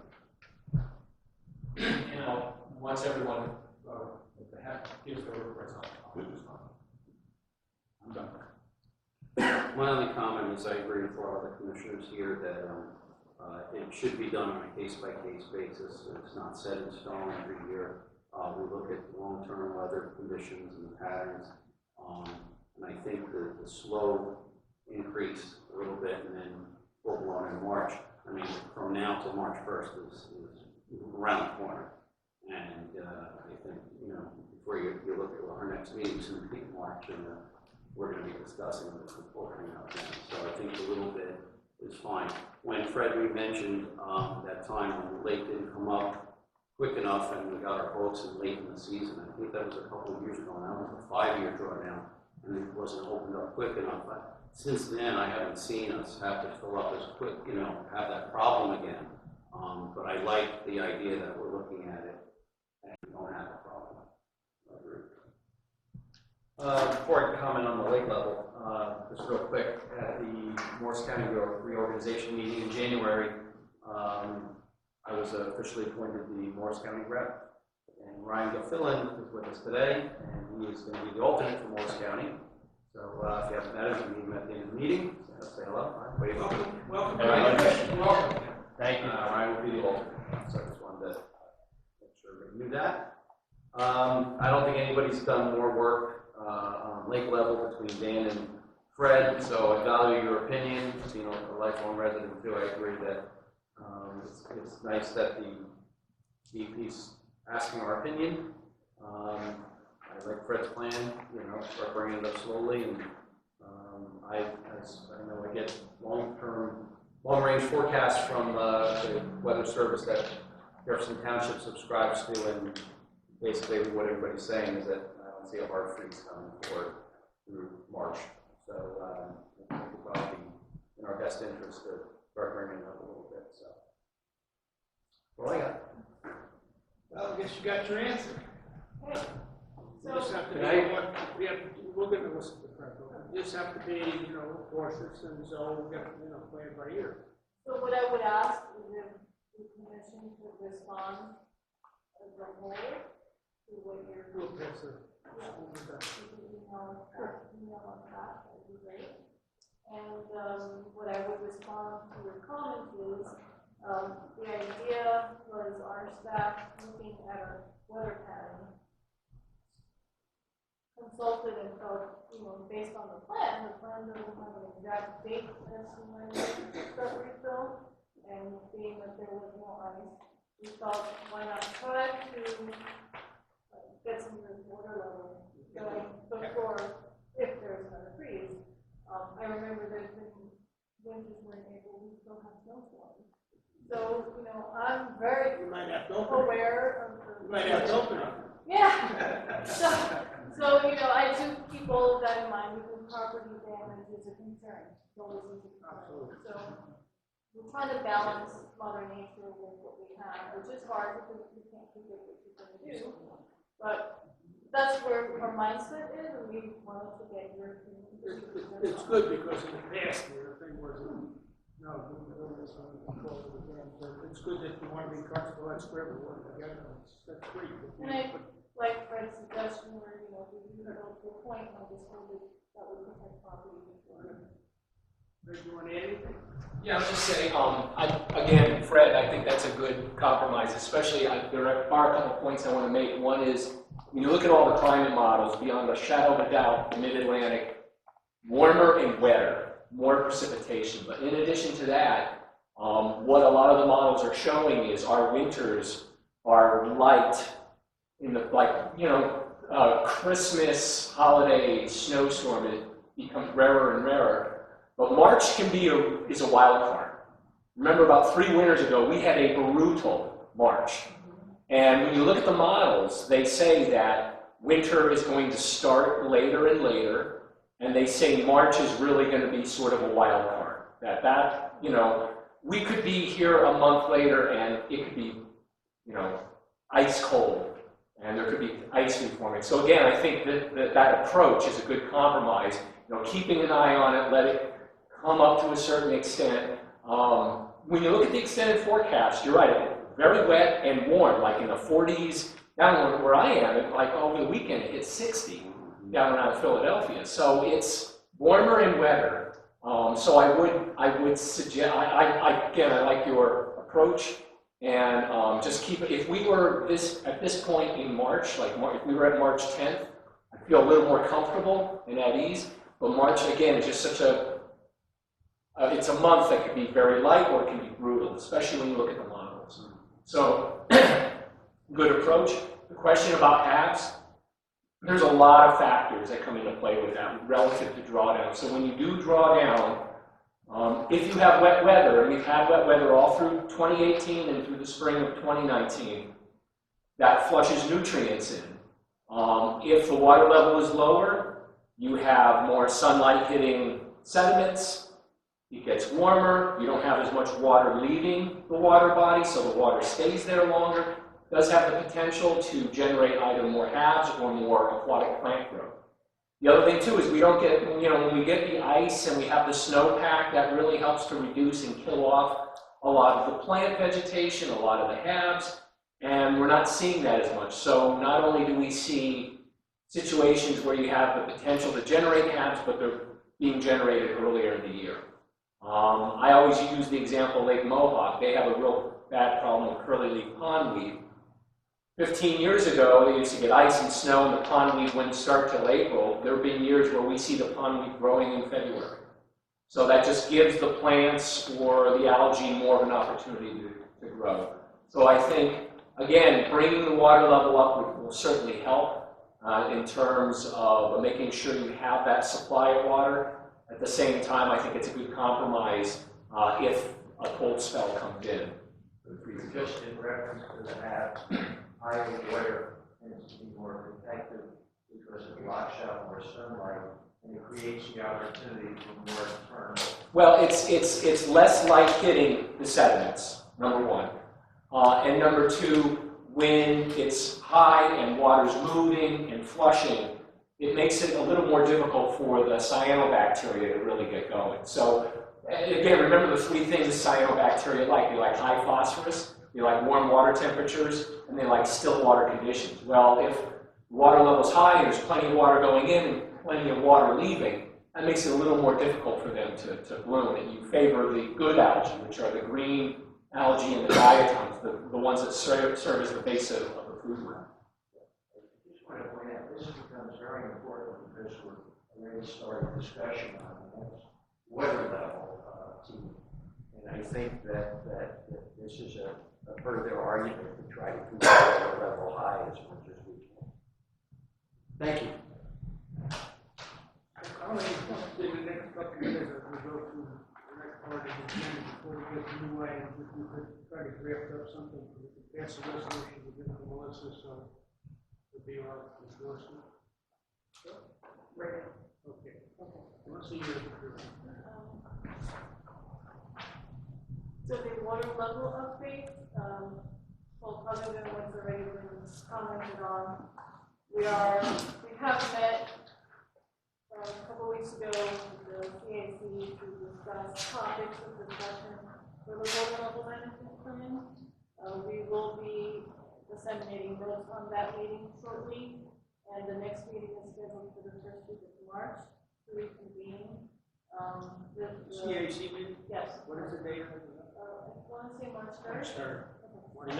Once everyone gives their reports on I'm done. My only comment is I agree with a lot of the commissioners here that it should be done on a case-by-case basis. It's not set in stone every year. We look at long-term weather conditions and the patterns. And I think the slow increase a little bit and then full-blown in March, I mean, from now till March 1st is around the corner. And I think, before you look at our next meeting, it's going to be in March, and we're going to be discussing this report coming out then. So I think a little bit is fine. When Fred mentioned that time when the lake didn't come up quick enough and we got our boats in late in the season, I think that was a couple of years ago, and that was a 5-year drawdown, and it wasn't opened up quick enough. But since then, I haven't seen us have to fill up as quick, have that problem again. But I like the idea that we're looking at it and we don't have a problem. I agree. Before I comment on the lake level, just real quick, at the Morris County reorganization meeting in January, I was officially appointed the Morris County rep, and Ryan Gilfillan is with us today, and he is going to be the alternate for Morris County. So if you haven't met him, you can meet him at the end of the meeting. So say hello. Wave. Welcome. Welcome. Thank you. Ryan will be the alternate. So I just wanted to make sure everybody knew that. I don't think anybody's done more work on lake level between Dan and Fred, so I value your opinion. Being a lifelong resident too, I agree that it's nice that the DEP's asking our opinion. I like Fred's plan, start bringing it up slowly, and I know I get long-range forecasts from the Weather Service that Jefferson Township subscribes to, and basically what everybody's saying is that I don't see a hard freeze coming forward through March. So I think it'll probably be in our best interest to start bringing it up a little bit. So that's all I got. Well, I guess you got your answer. Okay. You just have to be, we're going to listen to Fred. You just have to be, cautious, and so we're going to, play it by ear. So what I would ask is if the commission could respond as a whole to what you're. We'll pass it. Email on that would be great. And what I would respond to your comments is, the idea was our staff looking at our weather pattern consulted and felt, based on the plan doesn't have an exact date as to when we start refill, and being that there was no ice, we thought, why not try to get some good water level going before, if there's another freeze. I remember there's been winters where in April we I'm very You might have to open it. aware of the. You might have to open it. Yeah. So, you know, I do keep all of that in mind because property damage is a concern. It's always a concern. So we're trying to balance Mother Nature with what we have, which is hard because we can't predict what she's going to do. But that's where her mindset is, and we wanted to get your opinion. It's good because in the past, the thing was, no, we can do this on control of the dam. So it's good that you want to be comfortable, that's where we work together. That's great. And I like Fred's suggestion where, you know, we go to a point and just hold it, that would protect property. Fred, you want to add anything? Yeah, I'll just say, again, Fred, I think that's a good compromise, especially, there are a couple points I want to make. One is, when you look at all the climate models, beyond a shadow of a doubt, the mid-Atlantic, warmer and wetter, more precipitation. But in addition to that, what a lot of the models are showing is our winters are light in the, Christmas, holiday, snowstorm, it becomes rarer and rarer. But March is a wild card. Remember, about 3 winters ago, we had a brutal March. And when you look at the models, they say that winter is going to start later and later, and they say March is really going to be sort of a wild card. We could be here a month later, and it could be, ice cold, and there could be ice reforming. So again, I think that approach is a good compromise. Keeping an eye on it, let it come up to a certain extent. When you look at the extended forecast, you're right, very wet and warm, like in the 40s, down where I am, like over the weekend, it's 60 down around Philadelphia. So it's warmer and wetter. So I would suggest, again, I like your approach, and just keep it. If we were at this point in March, if we were at March 10th, I feel a little more comfortable and at ease. But March, again, is just such it's a month that can be very light or it can be brutal, especially when you look at the models. So, good approach. The question about halves, there's a lot of factors that come into play with that relative to drawdown. So when you do draw down, if you have wet weather, and we've had wet weather all through 2018 and through the spring of 2019, that flushes nutrients in. If the water level is lower, you have more sunlight hitting sediments. It gets warmer, you don't have as much water leaving the water body, so the water stays there longer. It does have the potential to generate either more halves or more aquatic plant growth. The other thing too is we don't get, when we get the ice and we have the snowpack, that really helps to reduce and kill off a lot of the plant vegetation, a lot of the halves, and we're not seeing that as much. So not only do we see situations where you have the potential to generate halves, but they're being generated earlier in the year. I always use the example of Lake Mohawk. They have a real bad problem with curly leaf pondweed. 15 years ago, they used to get ice and snow, and the pondweed wouldn't start till April. There have been years where we see the pondweed growing in February. So that just gives the plants or the algae more of an opportunity to grow. So I think, again, bringing the water level up will certainly help in terms of making sure you have that supply of water. At the same time, I think it's a good compromise if a cold spell comes in. Just in reference to the halves, higher water tends to be more protective because it blocks out more sunlight and it creates the opportunity for more turn. Well, it's less light hitting the sediments, number one. And number two, when it's high and water's moving and flushing, it makes it a little more difficult for the cyanobacteria to really get going. So, again, remember the 3 things cyanobacteria like. They like high phosphorus, they like warm water temperatures, and they like still water conditions. Well, if water level's high and there's plenty of water going in and plenty of water leaving, that makes it a little more difficult for them to bloom. And you favor the good algae, which are the green algae and the diatoms, the ones that serve as the base of the food web. This becomes very important because we're already starting discussion on the next water level team. And I think that this is a further argument to try to keep the water level high as much as we can. Thank you. I'll let you talk to the next couple of minutes as we go through the next part of the agenda before we get to items, if you could try to draft up something, pass the resolution, we'll give it to Melissa, so it'll be our endorsement. Right. Okay. Melissa, you're. So the water level update, well, other than what's already been commented on, we have met a couple weeks ago with the CAC to discuss topics of discussion for the water level management plan. We will be disseminating notes on that meeting shortly, and the next meeting is scheduled for the first week of March to reconvene. CAC meeting? Yes. What is the date? I want to say March 3rd. March 3rd. Okay.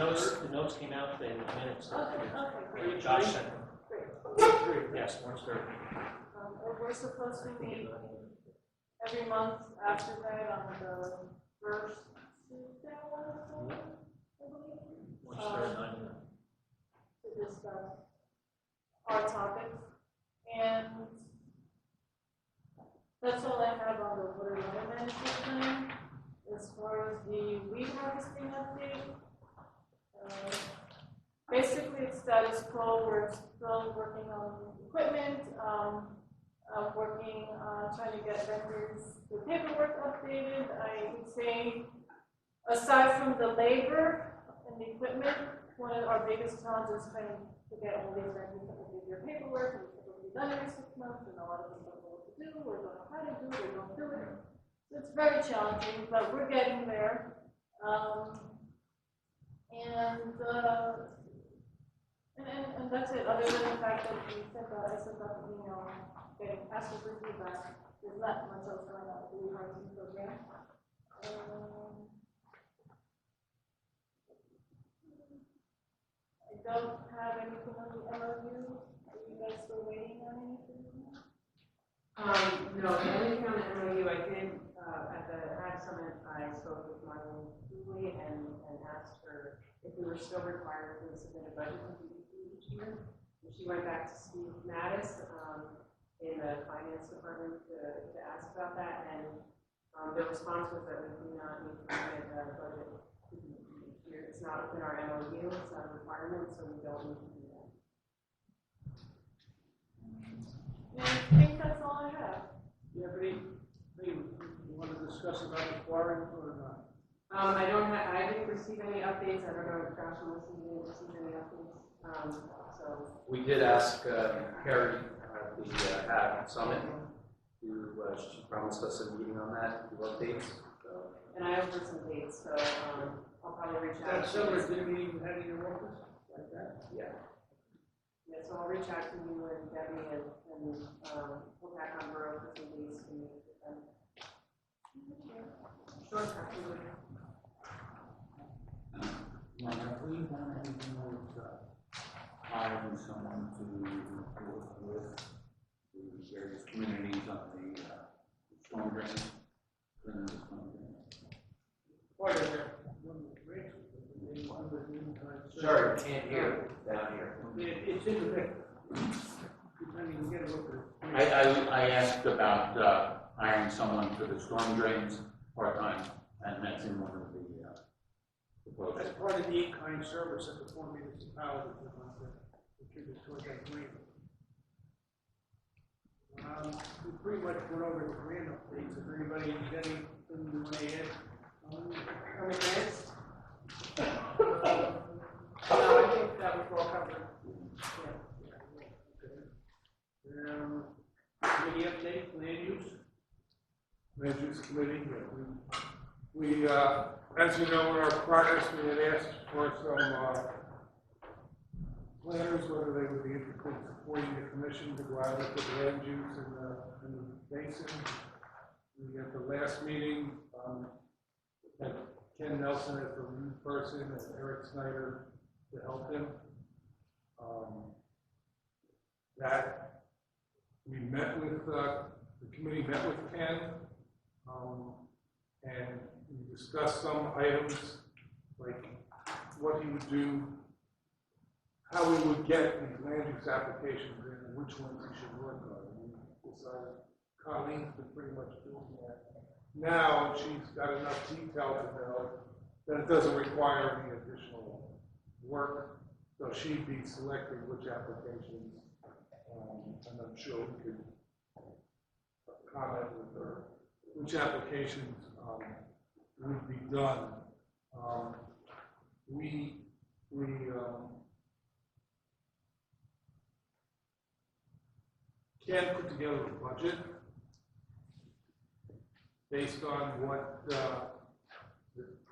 The notes came out today, the minutes. Okay, great. Josh sent them. Great. Yes, March 3rd. We're supposed to meet every month after that on the first Tuesday, I believe. March 3rd, 9. To discuss our topics. And that's all I have on the water management plan. As far as the weed harvesting update, basically it's status quo. We're still working on equipment, working on trying to get vendors the paperwork updated. I would say, aside from the labor and the equipment, one of our biggest challenges is trying to get all these vendors to update their paperwork, and it's supposed to be done every 6 months, and a lot of them don't know what to do, or don't know how to do it, or don't do it. So it's very challenging, but we're getting there. And that's it, other than the fact that I sent out an email asking for feedback. There's not much else going on with the reharvesting program. I don't have anything on the MOU. Are you guys still waiting on anything? No, the only thing on the MOU, I did, at the Ag Summit, I spoke with Marlene Dooley and asked her if we were still required to submit a budget to DEP each year. And she went back to Steve Mattis in the finance department to ask about that, and the response was that we do not need to submit a budget to DEP each year. It's not within our MOU, it's not a requirement, so we don't need to do that. And I think that's all I have. Do you have anything you want to discuss about the quarry or not? I didn't receive any updates. I don't know if Josh and Melissa didn't receive any updates. We did ask Carrie at the Ag Summit she promised us a meeting on that, to updates. So. And I have some dates, so I'll probably reach out. That's similar to the meeting you had in your office, like that? Yeah. Yeah, so I'll reach out to you and Debbie and we'll back on Borough for some dates to meet with them. Sure, absolutely. Have we done anything with hiring someone to work with the various communities on the storm drains? Part of that. Sorry, can't hear down here. It's in the picture. You can get a look at it. I asked about hiring someone for the storm drains part-time, and that's in one of the proposals. That's part of the in-kind service that the four municipalities would want to contribute toward that grant. We pretty much went over the grant updates. If anybody has anything you want to add? Are we grants? No, I think that was well covered. Committee update, land use? Land use committee, we as you know, in our progress, we had asked for some planners, whether they would be interested in supporting the commission to go out with the land use in the basin. We at the last meeting had Ken Nelson as the lead person and Eric Snyder to help him. That we met with the committee met with Ken, and we discussed some items like what he would do, how we would get these land use applications and which ones he should work on. We decided Colleen's been pretty much doing that now, and she's got enough detail to know then it doesn't require any additional work. So she'd be selecting which applications, and I'm sure we could comment with her, which applications would be done. We can put together a budget based on what the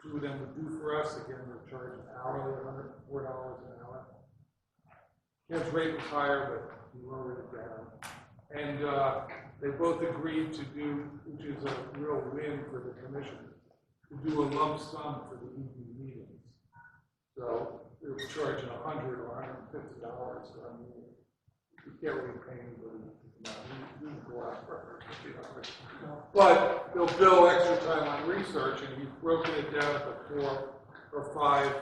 two of them would do for us. Again, we're charging hourly, $104 an hour. Ken's rate was higher, but we lowered it down. And they both agreed to do, which is a real win for the commission, to do a lump sum for the evening meetings. So they were charging $100 or $150. So I mean, you can't really pay anybody. We go out for $50. But they'll bill extra time on research, and you've broken it down to 4 or 5.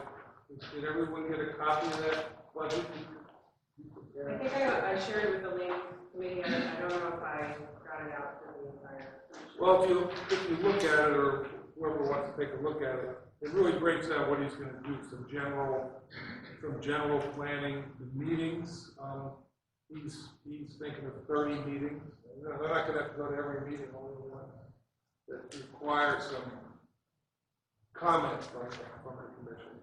Did everyone get a copy of that budget? I think I shared it with the Lake Committee. I don't know if I got it out for the entire. Well, if you look at it, or whoever wants to take a look at it, it really breaks down what he's going to do. Some general planning, the meetings. He's thinking of 30 meetings. They're not going to have to go to every meeting, only the ones that require some comments from the commission.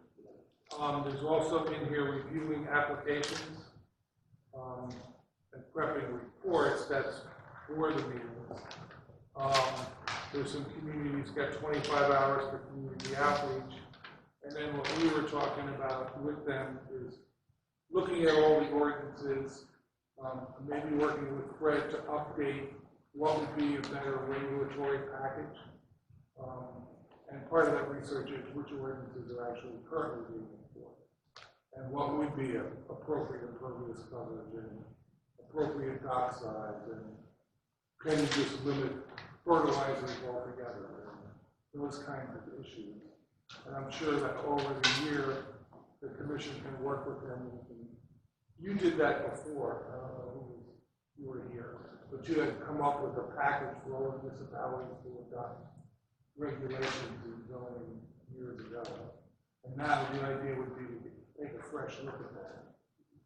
There's also in here reviewing applications and prepping reports. That's for the meetings. There's some communities got 25 hours for community outreach. And then what we were talking about with them is looking at all the ordinances, maybe working with Fred to update what would be a better regulatory package. And part of that research is which ordinances are actually currently being enforced, and what would be appropriate impervious coverage and appropriate dock size, and can you just limit fertilizers altogether, and those kinds of issues. And I'm sure that over the year, the commission can work with them. You did that before. I don't know who you were here, but you had come up with a package for all municipalities to adopt regulations and zoning years ago. And now the idea would be to take a fresh look at that.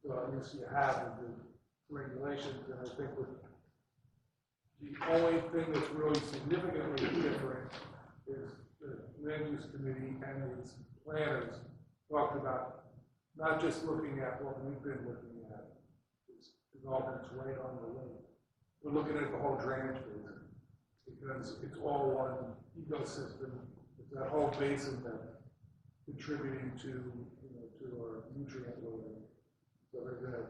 So at least you have the regulations, and I think with the only thing that's really significantly different is the land use committee and its planners talked about not just looking at what we've been looking at, developments right on the lake. We're looking at the whole drainage basin because it's all one ecosystem. It's that whole basin that's contributing to our nutrient loading. So they're going to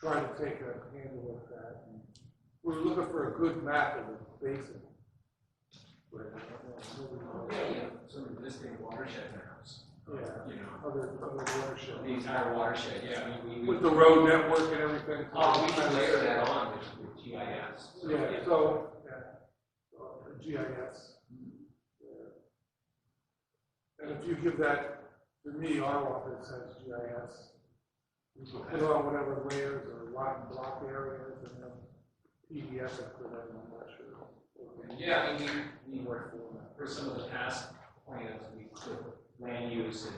try to take a handle of that. And we're looking for a good map of the basin. Some existing watershed maps. Yeah, other watershed. The entire watershed, yeah. With the road network and everything. Oh, we should layer that on with GIS. So, yeah, so, GIS. Yeah. And if you give that to me, our office has GIS. You can put on whatever layers or lot and block areas, and then PDF it for them, I'm not sure. yeah, I mean, we work for some of the past plans, we put land use and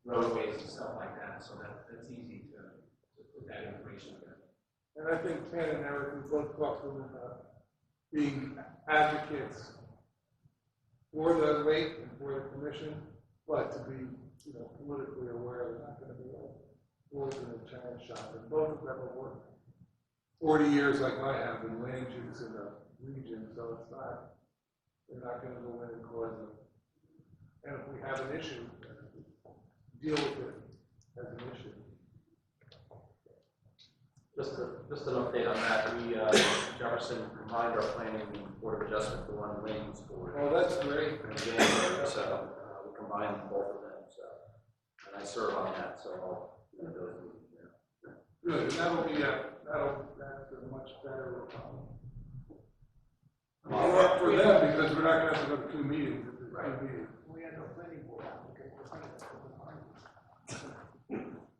roadways and stuff like that, so that's easy to put that information together. And I think Ken and Eric, we both talked to them about being advocates for the lake and for the commission, but to be, politically aware they're not going to be always in a challenge shop. And both of them have worked 40 years like I have in land use in a region, so they're not going to go in and cause it. And if we have an issue, deal with it as an issue. Just an update on that. We, Jefferson combined our planning board of adjustment to one land use board. Oh, that's great. In January, so we combined both of them. So, and I serve on that, so I'll go through. Good, and that's a much better work for them, because we're not going to have to go to 2 meetings. Right. We had no planning board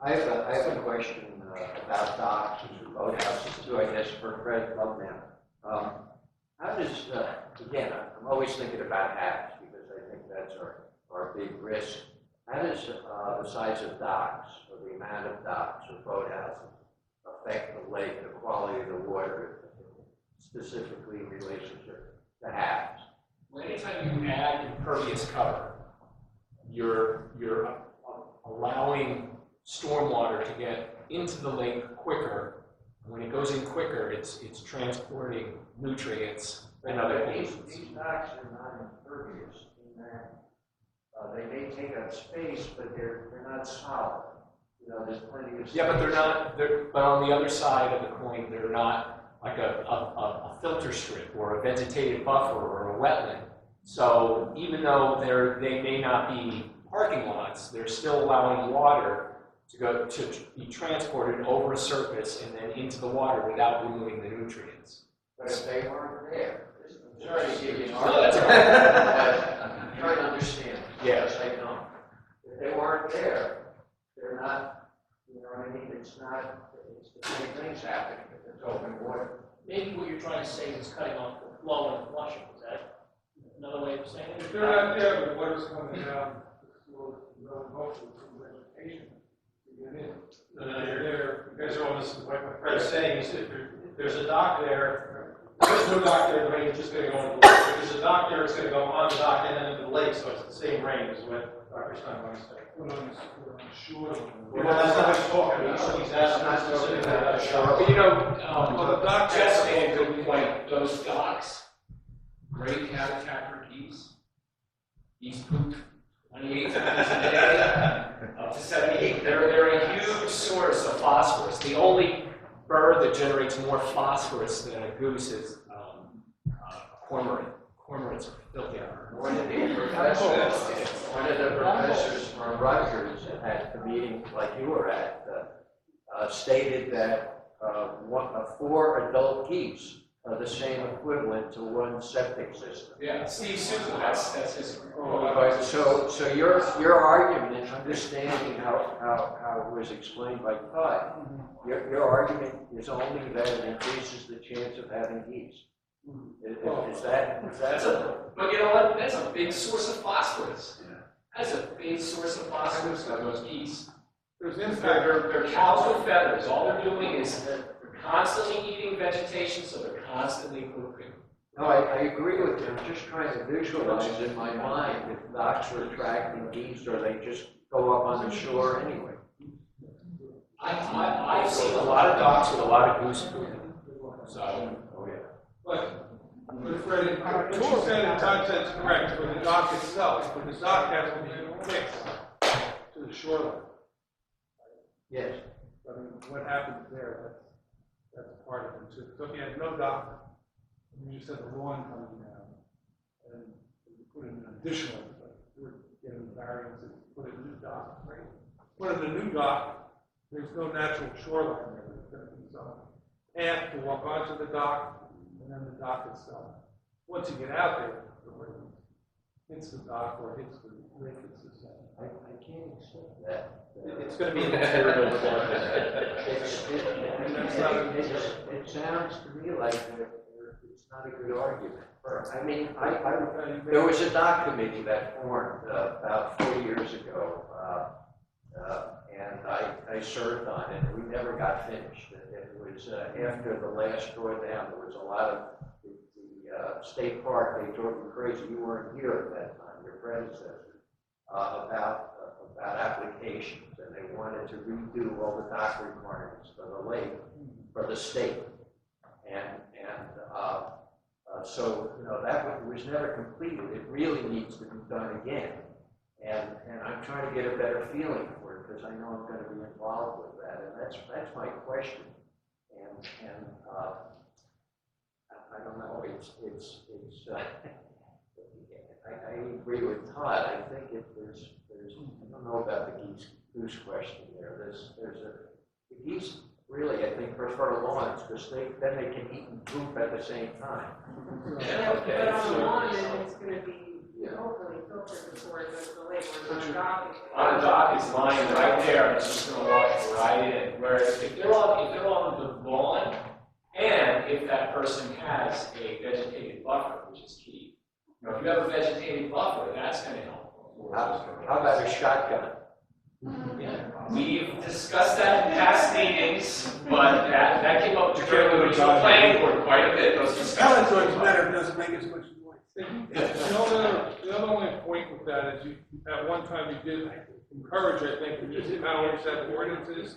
I have a question about docks and boathouses too, I guess, for Fred Loveman. How does, again, I'm always thinking about HAPs, because I think that's our or a big risk. How does the size of docks, or the amount of docks or boathouses affect the lake, the quality of the water, specifically in relationship to HAPs? Well, anytime you add impervious cover, you're allowing stormwater to get into the lake quicker. When it goes in quicker, it's transporting nutrients and other things. These docks are not impervious in that they may take up space, but they're not solid. You know, there's plenty of space. Yeah, but they're not. But on the other side of the coin, they're not like a filter strip or a vegetated buffer or a wetland. So even though they may not be parking lots, they're still allowing water to be transported over a surface and then into the water without removing the nutrients. But if they weren't there, I'm sorry to give you an No, argument, that's all right. but I'm trying to understand. Yeah. I know. If they weren't there, they're not, you know what I mean? It's the same things happening if it's open water. Maybe what you're trying to say is cutting off the flow and flushing, is that another way of saying it? If they're not there, but water's coming down, well, hopefully some vegetation to get in. No, you're there. You guys are on this, what Fred's saying is that there's a dock there. There's no dock there, the rain is just going to go into the lake. If there's a dock there, it's going to go on the dock and then into the lake, so it's the same rain as what Dr. Steinway said. Put on the shore. Well, that's not what he's talking about. So he's asking specifically about the shore. But you know, Well, the dock Jeff's made a good point. Those docks, great habitat for geese. Geese poop 28 times a day, up to 78. They're a huge source of phosphorus. The only bird that generates more phosphorus than a goose is cormorant. Cormorants are filthy. One of the professors from Rutgers at the meeting like you were at stated that 4 adult geese are the same equivalent to 1 septic system. Yeah, Steve Susan, that's his. So your argument in understanding how it was explained by Todd, your argument is only that it increases the chance of having geese. Is that But you know what? That's a big source of phosphorus. That's a big source of phosphorus for those geese. They're cows with feathers. All they're doing is they're constantly eating vegetation, so they're constantly pooping. No, I agree with you. I'm just trying to visualize in my mind if docks are attracting geese or they just go up on the shore anyway. I've seen a lot of docks with a lot of goose poop. So, But Freddie, what you said in content's correct, for the dock itself, but the dock has to be fixed to the shoreline. Yes. I mean, what happens there, that's part of it too. So if you had no dock, and you just had the lawn coming down, and you put in an additional, like, we're getting variances, put in a new dock, right? Put in a new dock, there's no natural shoreline there, there's gonna be some path to walk onto the dock, and then the dock itself. Once you get out there, the way it hits the dock or hits the lake, it's the same. I can't accept that. It's going to be material. It sounds to me like it's not a good argument. I mean, there was a dock committee that formed about 4 years ago, and I served on it. We never got finished. It was after the last drawdown. There was a lot of the state park. They drove me crazy. You weren't here at that time. Your predecessor about applications, and they wanted to redo all the dock requirements for the lake for the state, and so you know that was never completed. It really needs to be done again, and I'm trying to get a better feeling for it because I know I'm going to be involved with that, and that's my question, and I don't know. It's I agree with Todd. I think there's I don't know about the goose question there. The geese really I think prefer lawns because then they can eat and poop at the same time. But on the lawn, then it's gonna be hopefully filtered before it goes to the lake, whereas on the dock. On the dock, it's lying right there, and it's just going to walk right in. Whereas if they're on the lawn, and if that person has a vegetated buffer, which is key. You know, if you have a vegetated buffer, that's going to help. How about a shotgun? We've discussed that in past meetings, but that came up during the regional planning board quite a bit, those discussions. Palanquin's better, doesn't make as much noise. The other only point with that is you, at one time you did encourage, I think, the municipalities have ordinances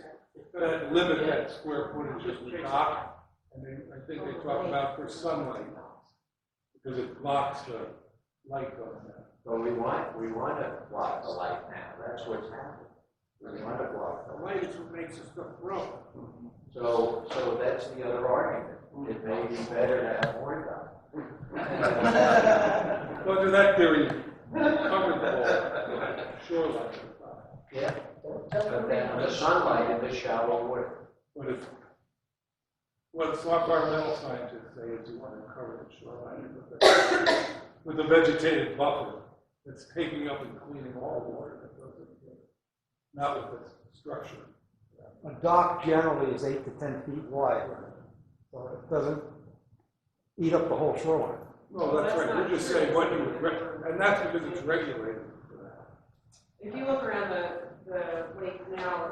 that limit that square footage of the dock. And they, I think they talk about for sunlight, because it blocks the light on that. So we want to block the light now, that's what's happening. We want to block the The light. light is what makes the stuff grow. So that's the other argument. It may be better to have more dock. But to that theory, covered the whole shoreline. Yeah. But then the sunlight in the shallow water. But if, what some environmental scientists say is you want to cover the shoreline with a vegetative buffer that's taking up and cleaning all the water that goes into it, not with the structure. A dock generally is 8 to 10 feet wide, so it doesn't eat up the whole shoreline. No, that's right. You're just saying what you would, and that's because it's regulated for that. If you look around the lake now,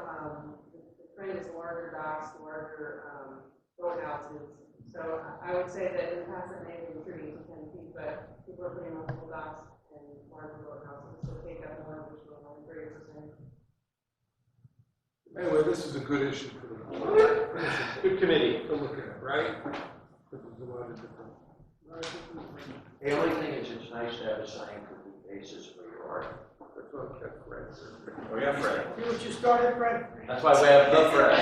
the trend is larger docks, larger boathouses. So I would say that in the past it may have been 3 to 10 feet, but people are putting multiple docks and larger boathouses, so take up more of the shoreline, 30%. Anyway, this is a good issue for the board. Good committee. To look at, right? Because there's a lot of different. The only thing is it's nice to have a scientific basis for your argument. That's what kept Fred. Oh, yeah, Fred. See what you started, Fred? That's why we have the Fred.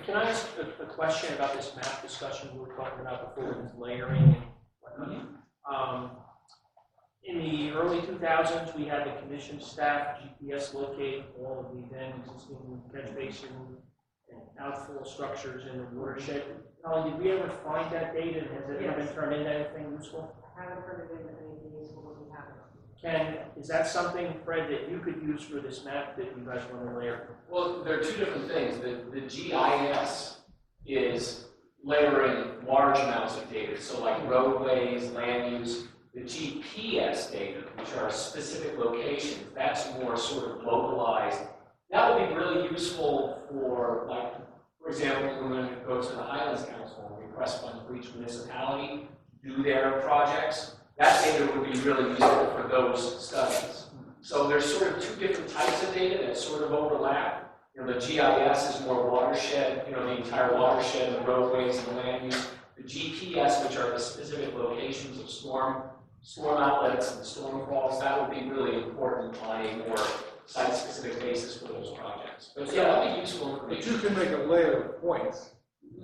Can I ask a question about this map discussion we were talking about before with layering and whatnot? In the early 2000s, we had the commission staff GPS locate all of the then existing catch basin and outflow structures in the watershed. Colin, did we ever find that data, and has it ever been turned into anything useful? I haven't turned it into anything useful, but we haven't. Is that something, Fred, that you could use for this map that you guys want to layer? Well, there are two different things. The GIS is layering large amounts of data, so like roadways, land use. The GPS data, which are specific locations, that's more sort of localized. That would be really useful for, like, for example, when we go to the Highlands Council and request funds for each municipality to do their projects. That data would be really useful for those studies. So there's sort of two different types of data that sort of overlap. You know, the GIS is more watershed, you know, the entire watershed, the roadways and the land use. The GPS, which are the specific locations of storm outlets and storm falls, that would be really important on a more site-specific basis for those projects. But yeah, that would be useful But information. you can make a layer of points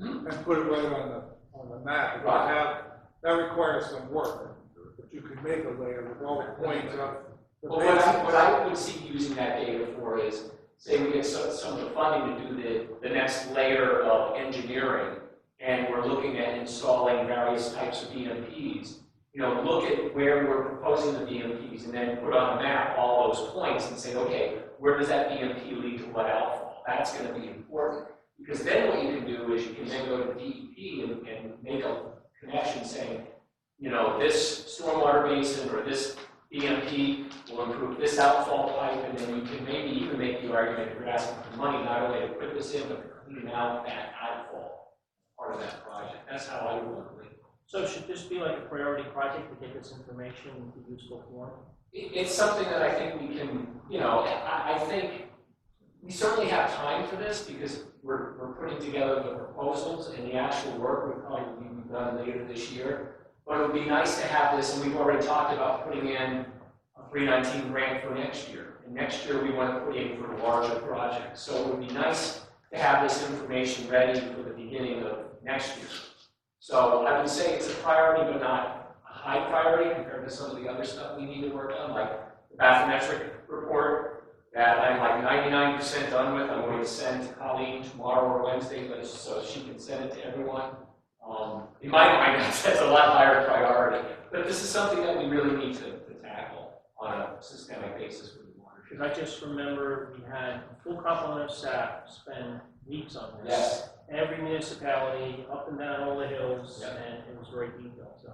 and put it right on the map. If you Right. that requires some work, but you can make a layer with all the points up. Well, what I would see using that data for is, say we get some of the funding to do the next layer of engineering, and we're looking at installing various types of BMPs. You know, look at where we're proposing the BMPs and then put on a map all those points and say, okay, where does that BMP lead to what outfall? That's going to be important. Because then what you can do is you can then go to DEP and make a connection saying, you know, this stormwater basin or this BMP will improve this outfall pipe, and then you can maybe even make the argument if you're asking for money not only to put this in, but to clean out that outfall part of that project. That's how I would look at it. So should this be like a priority project to get this information into useful form? It's something that I think we can, you know, I think we certainly have time for this because we're putting together the proposals, and the actual work will probably be done later this year. But it would be nice to have this, and we've already talked about putting in a 319 grant for next year. And next year we want to put in for larger projects. So it would be nice to have this information ready for the beginning of next year. So I would say it's a priority, but not a high priority compared to some of the other stuff we need to work on, like the bathymetric report that I'm like 99% done with. I'm going to send to Colleen tomorrow or Wednesday, so she can send it to everyone. In my mind, that's a lot higher priority. But this is something that we really need to tackle on a systemic basis for the water. Because I just remember we had a full complement of staff spend weeks on this. Yes. Every municipality, up and down all the hills, Yep. and it was very detailed, so.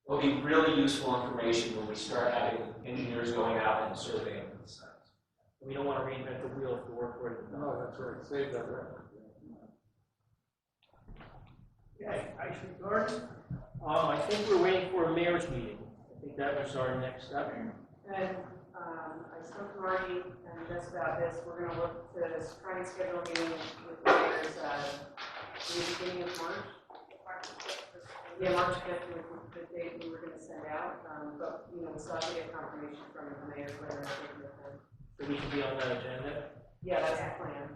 It'll be really useful information when we start having engineers going out and surveying the sites. We don't want to reinvent the wheel if the work for it. No, that's right, save that record. Okay, ice regard. I think we're waiting for a mayor's meeting. I think that was our next step. And I spoke to Marty and just about this, we're gonna look to try and schedule a meeting with the mayors, the beginning of March. Yeah, March 5th was the date we were gonna send out, but, you know, we still have to get confirmation from the mayor's letter. So we can be on that agenda. Yeah, that's the plan.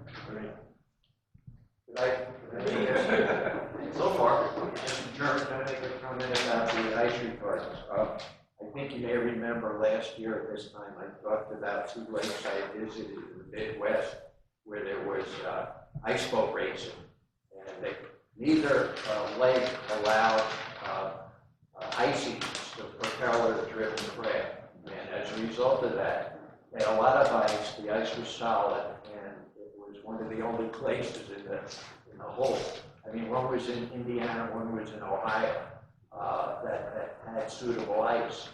So far, Mr. Chairman, can I make a comment about the ice reports? I think you may remember last year at this time, I talked about two lakes I visited in the Midwest where there was ice boat racing. And neither lake allowed icings to propeller-driven craft. And as a result of that, they had a lot of ice, the ice was solid, and it was one of the only places in the whole. I mean, one was in Indiana, one was in Ohio, that had suitable ice.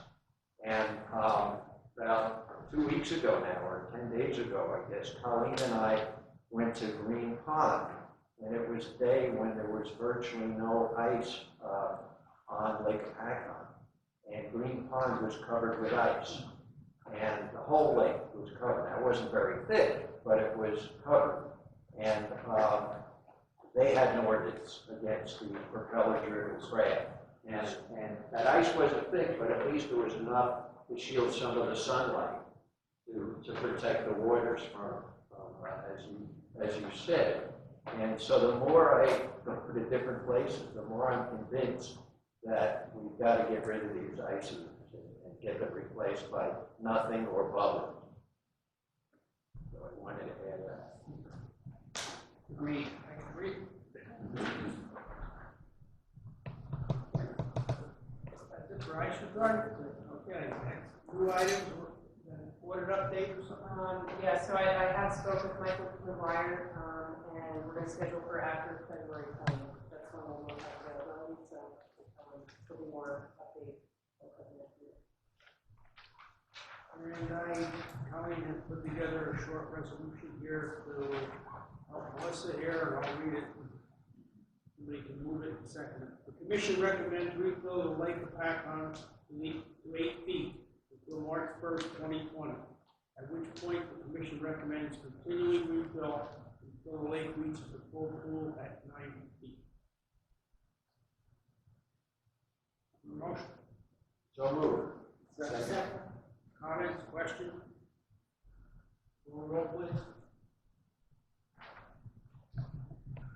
And about 2 weeks ago now, or 10 days ago, I guess, Colleen and I went to Green Pond, and it was a day when there was virtually no ice on Lake Hopatcong. And Green Pond was covered with ice. And the whole lake was covered. Now, it wasn't very thick, but it was covered. And they had an ordinance against the propeller-driven craft. And that ice wasn't thick, but at least there was enough to shield some of the sunlight to protect the waters from as you said. And so the more I go to different places, the more I'm convinced that we've got to get rid of these ices and get them replaced by nothing or bubbling. So I wanted to add that. Agreed. I agree. That's it for ice regard. Okay, next. New items, ordered update or something? Yeah, so I have spoke with Michael McGuire, and we're gonna schedule for after February 20th. That's when we'll have availability, so there'll be more updates. And Colleen has put together a short resolution here to help Melissa here, and I'll read it. Somebody can move it in a second. The commission recommends refill the Lake Hopatcong to 8 feet until March 1st, 2020, at which point the commission recommends continuing refill until the lake reaches the full pool at 9 feet. Motion. So moved. Second. Comments, questions? Roll please.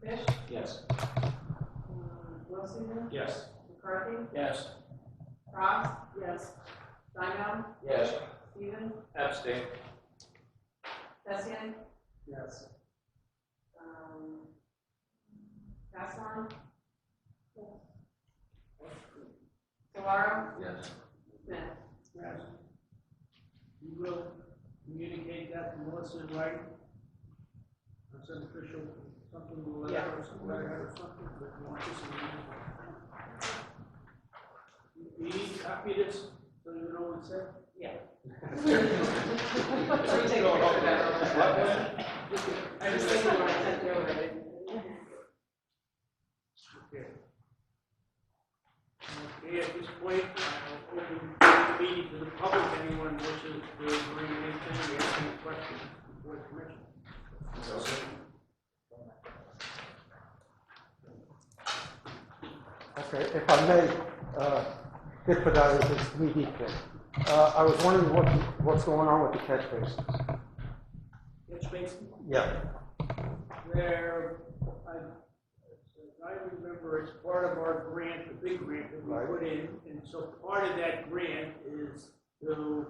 Fish? Yes. Wilson? Yes. McCarthy? Yes. Ross? Yes. Steinbaum? Yes. Stephen? Abstain. Tessian? Yes. Gaston? Solaro? Yes. Smith? Yes. You will communicate that to Melissa in writing? Or some official, something will let her, some letter or something, but you want this in the You need a copy of this, so you know what it said? Yeah. I just think when I sent it over, Okay. Okay, at this point, I'll open the meeting to the public. Anyone wishes to bring anything, we have any questions before the commission? Okay, if I may, get for that is this 3D thing. I was wondering what's going on with the catch basins. Catch basin? Yeah. There, I remember it's part of our grant, the big grant that we put in, and so part of that grant is to,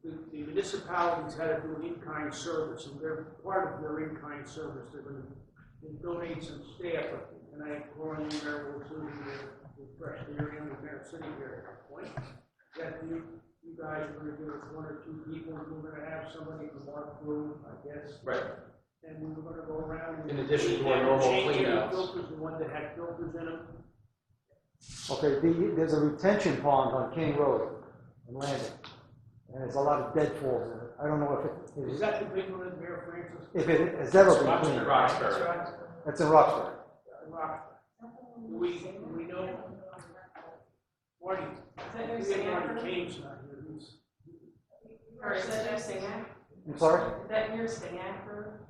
the municipalities had to do an in-kind service, and they're part of their in-kind service. They're going to donate some staff, and I call in there, we'll do the fresh area, and we're sitting here at that point. That you guys are going to give us 1 or 2 people, we're going to have somebody from our crew, I guess. Right. And we were gonna go around. In addition to our normal change any cleanouts. filters, the ones that had filters in them. Okay, there's a retention pond on King Road in Landing, and there's a lot of dead falls in it. I don't know if Is that the big one in Mayor Francis? if it has ever been Roxbury. cleaned. Roxbury. It's in Roxbury. Do we know? Marty, Is that your we have Sanford? Marty Kane's not here. Who's- Or is that your Singac? I'm sorry? Is that your Singac or?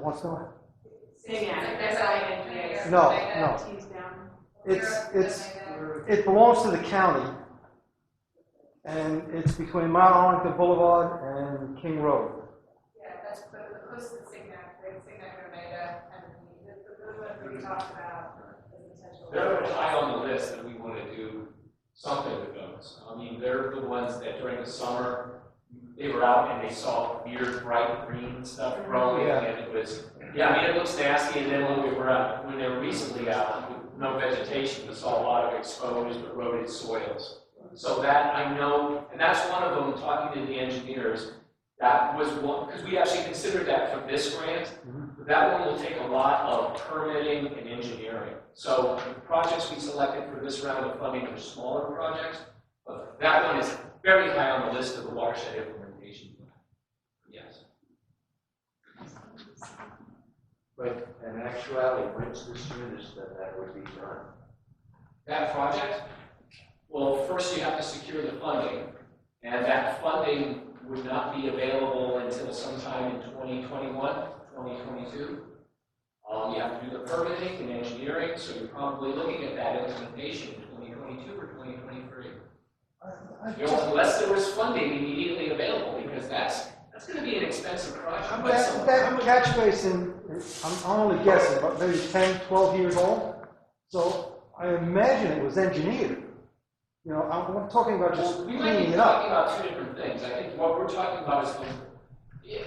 What's going on? Singac, S-I-N-G-A. No. T's down. It belongs to the county, and it's between Mount Arlington Boulevard and King Road. Yeah, that's the close to the Signac, right, Signac and Omega, and the one we talked about as potential. They're high on the list that we want to do something with those. I mean, they're the ones that during the summer, they were out and they saw weird bright green stuff growing, Yeah. and it was, I mean, it looks nasty, and then when we were out, when they were recently out, with no vegetation, we saw a lot of exposed, eroded soils. So that I know, and that's one of them, talking to the engineers, that was one, because we actually considered that for this grant. That one will take a lot of permitting and engineering. So the projects we selected for this round of funding are smaller projects, but that one is very high on the list of the watershed implementation plan. Yes. But in actuality, when's the soonest that would be done? That project, well, first you have to secure the funding, and that funding would not be available until sometime in 2021, 2022. You have to do the permitting and engineering, so you're probably looking at that implementation in 2022 or 2023. You know, unless there was funding immediately available, because that's going to be an expensive project. That catch basin, I'm only guessing, but maybe 10, 12 years old. So I imagine it was engineered. You know, I'm talking about just We might be cleaning it talking up. about two different things. I think what we're talking about is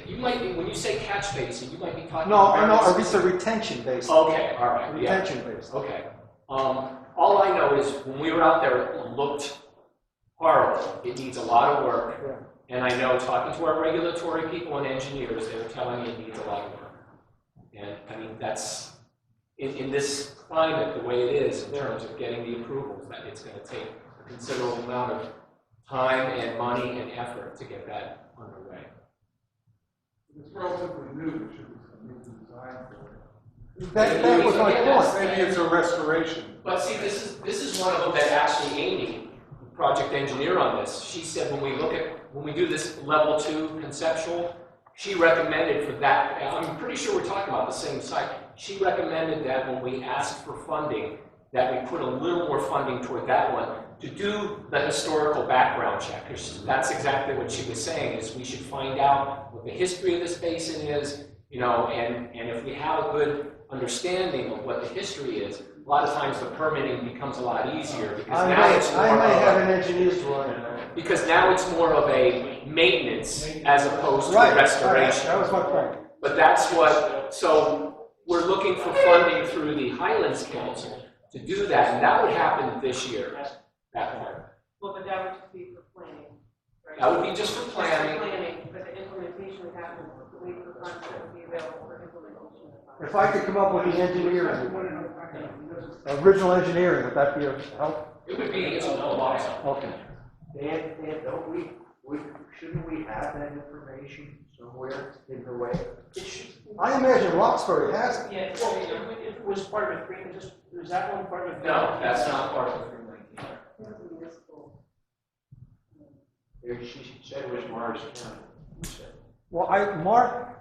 you might be, when you say catch basin, you might be talking No, about. it's a retention basin. Okay, all right. Yeah. Retention basin. Okay. All I know is when we were out there, it looked horrible. It needs a lot of work. Yeah. And I know talking to our regulatory people and engineers, they're telling me it needs a lot of work. And I mean, that's, in this climate, the way it is in terms of getting the approvals, that it's going to take a considerable amount of time and money and effort to get that underway. It's relatively new, there should be some new design for it. That was my point. Maybe it's a restoration. But see, this is one of them that actually Amy, project engineer on this, she said when we do this level 2 conceptual, she recommended for that, I'm pretty sure we're talking about the same site, she recommended that when we asked for funding, that we put a little more funding toward that one to do the historical background check, because that's exactly what she was saying, is we should find out what the history of this basin is, you know, and if we have a good understanding of what the history is, a lot of times the permitting becomes a lot easier, because I may have an engineer's drawing. because now it's more of a maintenance as opposed to restoration. That was my point. But that's what, so we're looking for funding through the Highlands Council to do that, and that would happen this year, that part. Well, but that would just be for planning, right? That would be just for planning. But the implementation would happen, wait for funds that would be available for implementation. If I could come up with the engineering, original engineering, would that be of help? It would be, it's a lot. Okay. Dan, don't shouldn't we have that information somewhere in the way? I imagine Roxbury has it. Yeah, well, if it was part of a green, is that one part of it? No, that's not part of the 319. She said it was Morris County. Well,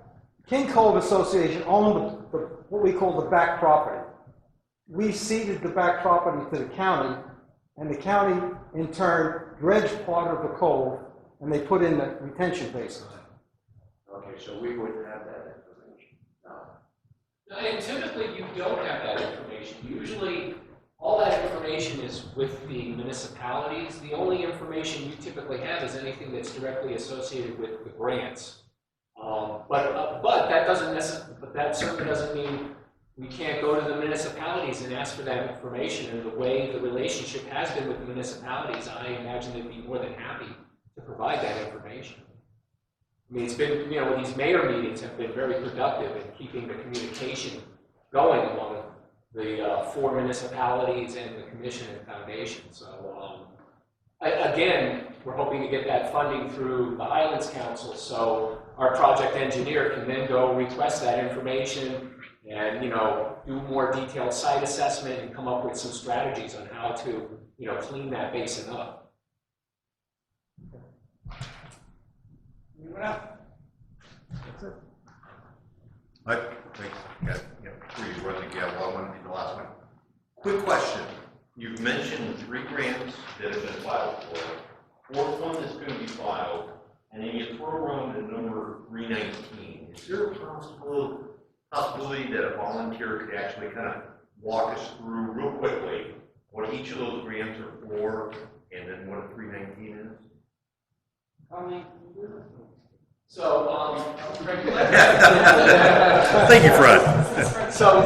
King Cove Association owned what we call the back property. We ceded the back property to the county, and the county, in turn, dredged part of the cove, and they put in the retention basin. Okay, so we wouldn't have that information. No. And typically you don't have that information. Usually all that information is with the municipalities. The only information you typically have is anything that's directly associated with the grants. But that doesn't necessarily, but that certainly doesn't mean we can't go to the municipalities and ask for that information. And the way the relationship has been with the municipalities, I imagine they'd be more than happy to provide that information. I mean, it's been, these mayor meetings have been very productive in keeping the communication going among the 4 municipalities and the commission and foundation. So again, we're hoping to get that funding through the Highlands Council, so our project engineer can then go request that information and, do more detailed site assessment and come up with some strategies on how to, clean that basin up. Anyone else? I think, before you run the gap, I want to be the last one. Quick question. You've mentioned 3 grants that have been filed for, 4th one that's going to be filed, and then you throw around the number 319. Is there a possibility that a volunteer could actually kind of walk us through real quickly what each of those grants are for, and then what a 319 is? So, Thank you, Fred. So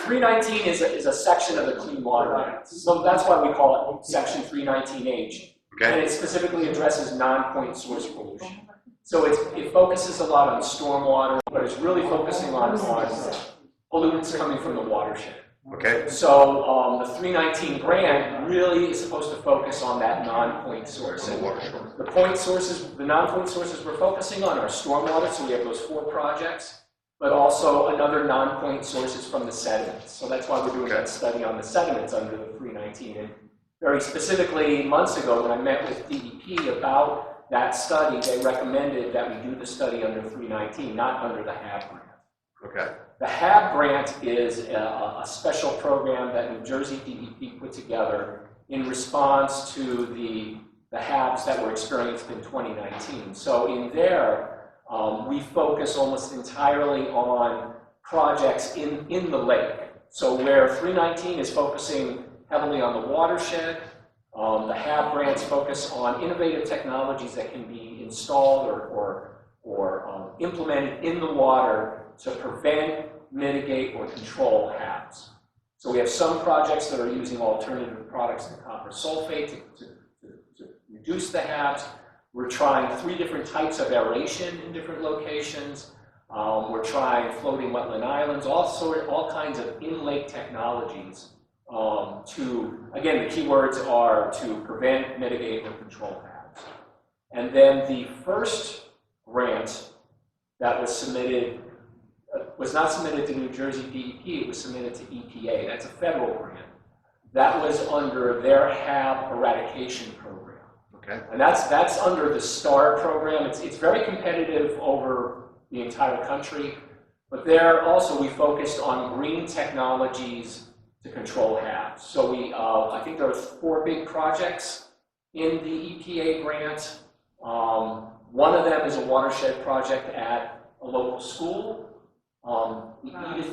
319 is a section of the Clean Water Act. So that's why we call it Section 319H. Okay. And it specifically addresses non-point source pollution. So it focuses a lot on stormwater, but it's really focusing on pollutants coming from the watershed. Okay. So the 319 grant really is supposed to focus on that non-point source. And the point sources, the non-point sources we're focusing on are stormwater, so we have those 4 projects, but also another non-point source is from the sediments. So that's why we're doing that study on the sediments under the 319. And very specifically, months ago when I met with DEP about that study, they recommended that we do the study under 319, not under the HAB grant. Okay. The HAB grant is a special program that New Jersey DEP put together in response to the HABs that were experienced in 2019. So in there, we focus almost entirely on projects in the lake. So where 319 is focusing heavily on the watershed, the HAB grants focus on innovative technologies that can be installed or implemented in the water to prevent, mitigate, or control HABs. So we have some projects that are using alternative products to copper sulfate to reduce the HABs. We're trying 3 different types of aeration in different locations. We're trying floating wetland islands, all kinds of in-lake technologies again, the keywords are to prevent, mitigate, or control HABs. And then the first grant that was submitted was not submitted to New Jersey DEP, it was submitted to EPA. That's a federal grant. That was under their HAB eradication program. Okay. And that's under the STAR program. It's very competitive over the entire country, but there also we focused on green technologies to control HABs. So I think there are 4 big projects in the EPA grant. One of them is a watershed project at a local school. The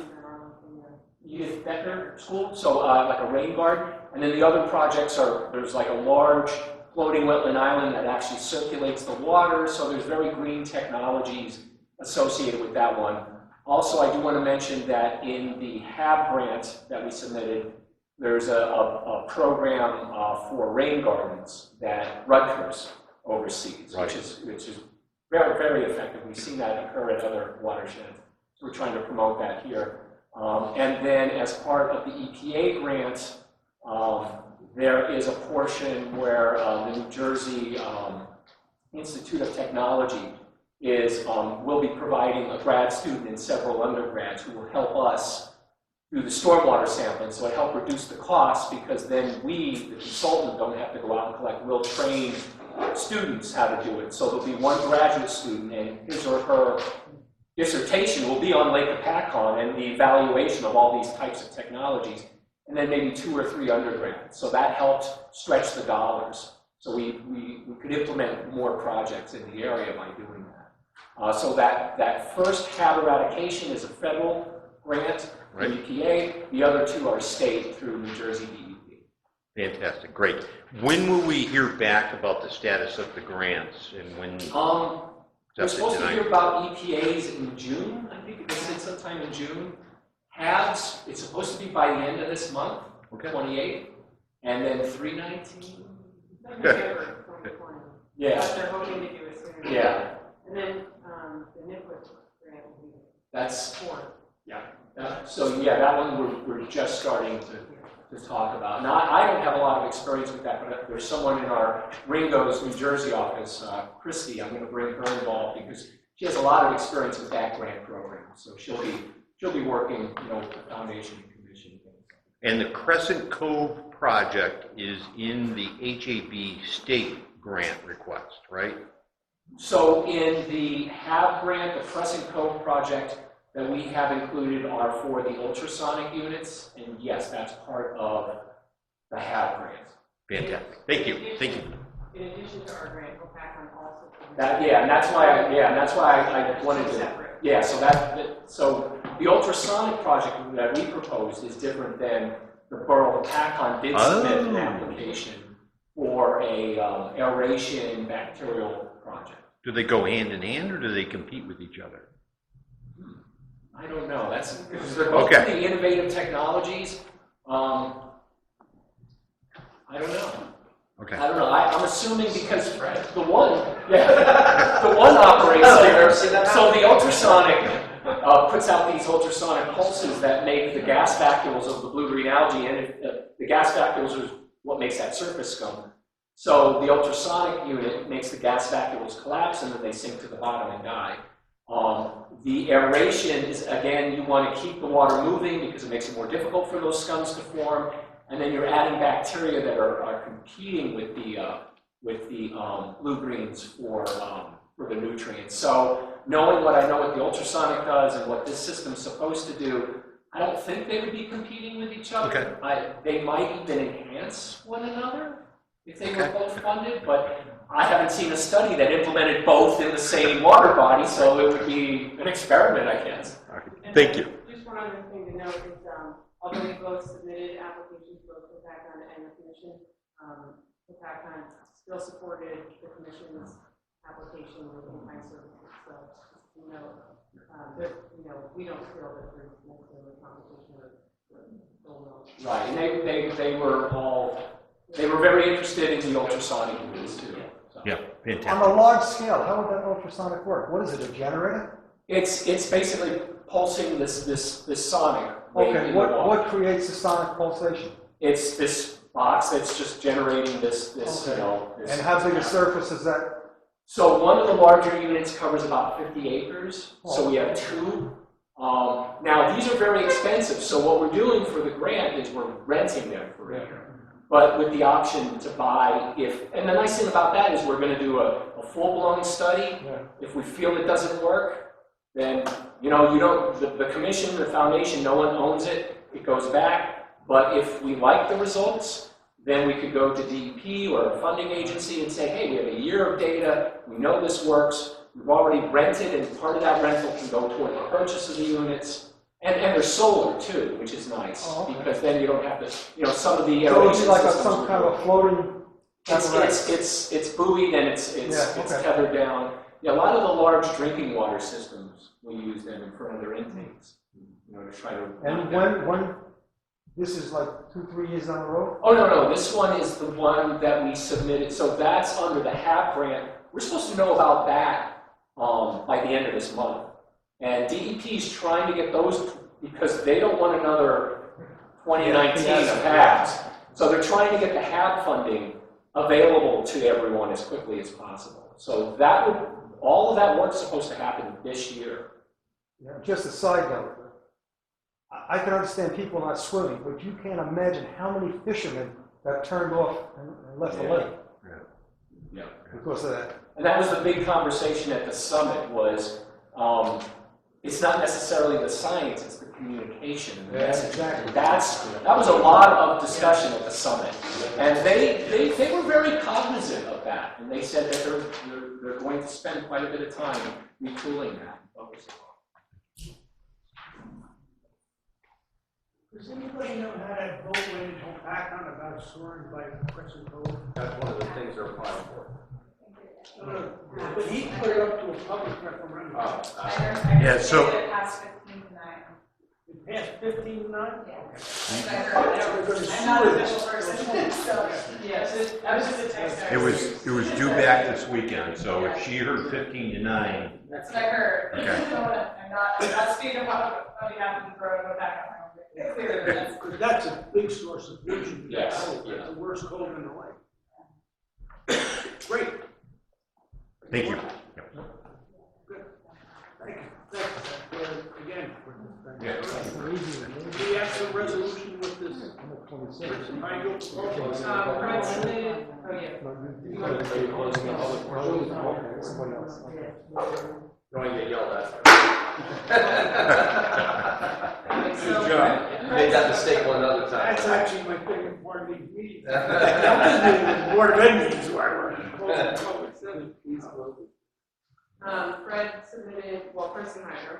Edith Becker School, so like a rain garden. And then the other projects there's like a large floating wetland island that actually circulates the water, so there's very green technologies associated with that one. Also, I do want to mention that in the HAB grant that we submitted, there's a program for rain gardens that Rutgers oversees, right. which is very, very effective. We've seen that occur at other watersheds. So we're trying to promote that here. And then as part of the EPA grant, there is a portion where the New Jersey Institute of Technology will be providing a grad student and several undergrads who will help us do the stormwater sampling. So it helped reduce the cost because then we, the consultant, don't have to go out and collect. We'll train students how to do it. So there'll be one graduate student and his or her dissertation will be on Lake Hopatcong and the evaluation of all these types of technologies, and then maybe 2 or 3 undergrads. So that helped stretch the dollars. So we could implement more projects in the area by doing that. So that first HAB eradication is a federal grant, right. The EPA. The other 2 are state through New Jersey DEP. Fantastic, great. When will we hear back about the status of the grants and when? We're supposed to hear about EPA's in June. I think they said sometime in June. HABs, it's supposed to be by the end of this month, Okay. 28th, and then 319. November 2020. Yeah. But they're hoping to do it sooner. Yeah. And then the NIPWIC grant will be That's, so yeah, that one we're just starting to talk about. Now, I don't have a lot of experience with that, but there's someone in our Ringo's New Jersey office, Christy, I'm going to bring her involved because she has a lot of experience with that grant program. So she'll be working, with the foundation and commission. And the Crescent Cove project is in the HAB state grant request, right? So in the HAB grant, the Crescent Cove project that we have included are for the ultrasonic units, and yes, that's part of the HAB grant. Fantastic. Thank you. Thank you. In addition to our grant, Hopatcong also. And that's why I wanted to. Separate. Yeah, so the ultrasonic project that we proposed is different than the Borough of Hopatcong did submit an application for a aeration bacterial project. Do they go hand in hand or do they compete with each other? I don't know. That's because they're both pretty innovative technologies. I don't know. Okay. I don't know. I'm assuming because the one operates there. So the ultrasonic puts out these ultrasonic pulses that make the gas vacuoles of the blue-green algae, and the gas vacuoles is what makes that surface scum. So the ultrasonic unit makes the gas vacuoles collapse, and then they sink to the bottom and die. The aeration is, again, you want to keep the water moving because it makes it more difficult for those scums to form, and then you're adding bacteria that are competing with the blue-greens for the nutrients. So knowing what I know what the ultrasonic does and what this system's supposed to do, I don't think they would be competing with each other. Okay. They might even enhance one another if they were both funded, but I haven't seen a study that implemented both in the same water body, so it would be an experiment, I guess. Thank you. Just one other thing to note is, although we both submitted applications, both Hopatcong and the commission, Hopatcong still supported the commission's application with in-kind services. So, we don't feel that there's necessarily competition or going on. Right, and they were very interested in the ultrasonic units too. So. Yeah, fantastic. On a large scale, how would that ultrasonic work? What is it, a generator? It's basically pulsing this sonic wave Okay, in the water. what creates the sonic pulsation? It's this box that's just generating this. And how big a surface is that? So one of the larger units covers about 50 acres. So we have two. Now these are very expensive. So what we're doing for the grant is we're renting them for a year. But with the option to buy and the nice thing about that is we're going to do a full-blown study. Yeah. If we feel it doesn't work, then, the commission, the foundation, no one owns it. It goes back. But if we like the results, then we could go to DEP or a funding agency and say, hey, we have a year of data. We know this works. We've already rented, and part of that rental can go toward the purchase of the units. And there's solar too, which is nice, because then you don't have to, some of the So it's like some kind of a floating. It's buoyed and it's tethered down. Yeah, a lot of the large drinking water systems, we use them in front of their intakes, to try to. And when this is like 2-3 years down the road? Oh no, this one is the one that we submitted. So that's under the HAB grant. We're supposed to know about that by the end of this month. And DEP is trying to get those because they don't want another 2019 of HABs. So they're trying to get the HAB funding available to everyone as quickly as possible. So all of that work's supposed to happen this year. Yeah, just a side note. I can understand people not swimming, but you can't imagine how many fishermen got turned off and left the lake. Yeah. Because of that. And that was the big conversation at the summit was, it's not necessarily the science, it's the communication and the message. Exactly. That was a lot of discussion at the summit. And they were very cognizant of that. And they said that they're going to spend quite a bit of time retooling that. Does anybody know how that vote went in Hopatcong about soaring by Crescent Cove? That's one of the things they're applying for. But he put it up to a public referendum. Yeah, so- It passed 15-9. It passed 15-9? Yeah. I'm not an official person, so, Yes, that was just a text. It was due back this weekend, so if she heard 15-9, that's what I heard. Okay. So I'm not speaking about on behalf of the borough, go back on my own. Clearly, that's Because that's a big source of pollution. Yes, That's yeah. the worst cold in the lake. Great. thank you. Good. Thank you. Again. Yeah. We have some resolution with this. Nigel proposal. Fred submitted, oh yeah. Are you closing the public portion? Somebody else. Don't want to get yelled at. So, Good job. Made that mistake one other time. That's actually my favorite part of these meetings. The Board of Ed meetings where I work. Closing public session. Fred submitted, well, Princeton Hydro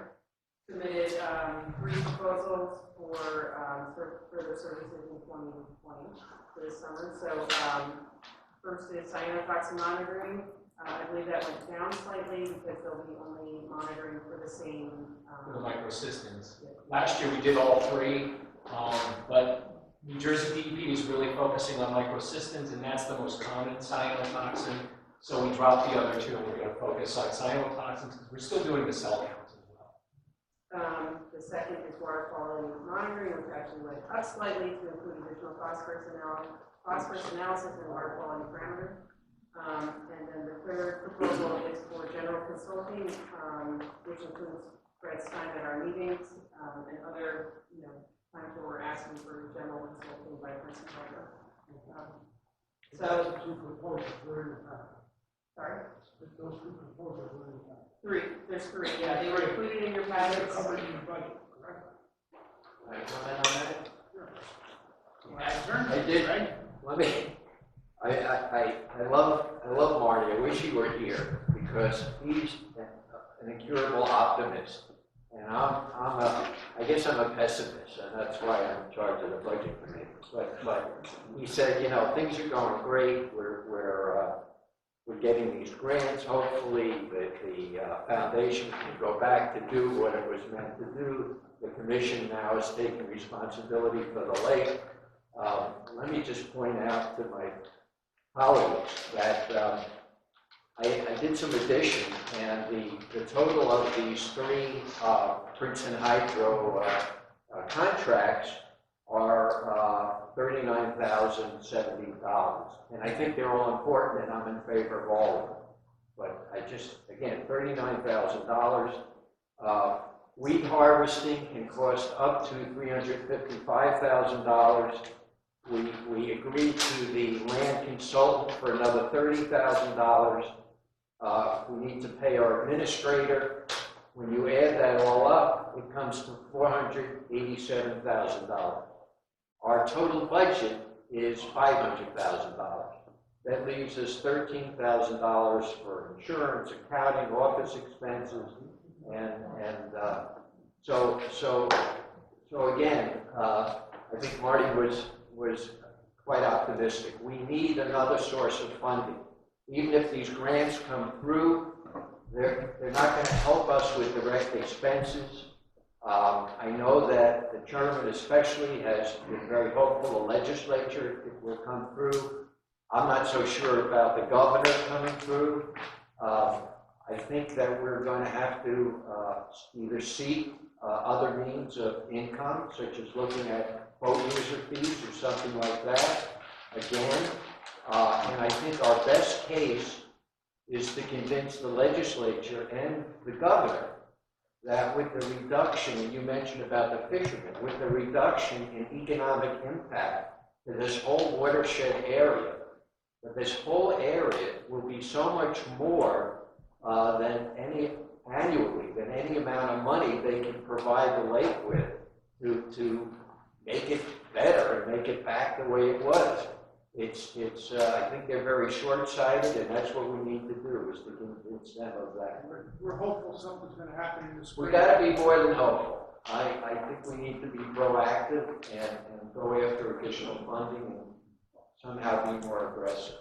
submitted 3 proposals for the services in 2020 for this summer. So first is cyanotoxin monitoring. I believe that went down slightly because they'll be only monitoring for the same. For the microsystems. Last year we did all 3, but New Jersey DEP is really focusing on microsystems, and that's the most common cyanotoxin. So we dropped the other 2, and we're going to focus on cyanotoxins because we're still doing the cell counts as well. The second is water quality monitoring, which actually went up slightly to include additional phosphorus analysis and water quality parameters. And then the third proposal is for general consulting, which includes Fred's time at our meetings and other, times where we're asking for general consulting by Princeton Hydro. So, 2 proposals were in the packet. Sorry? Those 2 proposals were in the packet. 3. There's 3. Yeah, they were included in your packets. Covered in the budget, correct? Can I comment on that? Sure. I did. Right? Let me, I love Marty. I wish he were here because he's an incurable optimist. And I guess I'm a pessimist, and that's why I'm in charge of the budget committee. But he said, things are going great. We're getting these grants. Hopefully, the foundation can go back to do what it was meant to do. The commission now is taking responsibility for the lake. Let me just point out to my colleagues that I did some addition, and the total of these 3 Princeton Hydro contracts are $39,070. And I think they're all important, and I'm in favor of all of them. But I just, again, $39,000. Weed harvesting can cost up to $355,000. We agreed to the land consultant for another $30,000. We need to pay our administrator. When you add that all up, it comes to $487,000. Our total budget is $500,000. That leaves us $13,000 for insurance, accounting, office expenses, and so again, I think Marty was quite optimistic. We need another source of funding. Even if these grants come through, they're not going to help us with direct expenses. I know that the chairman especially has been very hopeful the legislature will come through. I'm not so sure about the governor coming through. I think that we're going to have to either seek other means of income, such as looking at boat user fees or something like that, again. And I think our best case is to convince the legislature and the governor that with the reduction, and you mentioned about the fishermen, with the reduction in economic impact to this whole watershed area, that this whole area will be so much more annually than any amount of money they can provide the lake with to make it better and make it back the way it was. I think they're very short-sighted, and that's what we need to do, is to convince them of that. We're hopeful something's going to happen in the spring. We got to be more than hopeful. I think we need to be proactive and go after additional funding and somehow be more aggressive.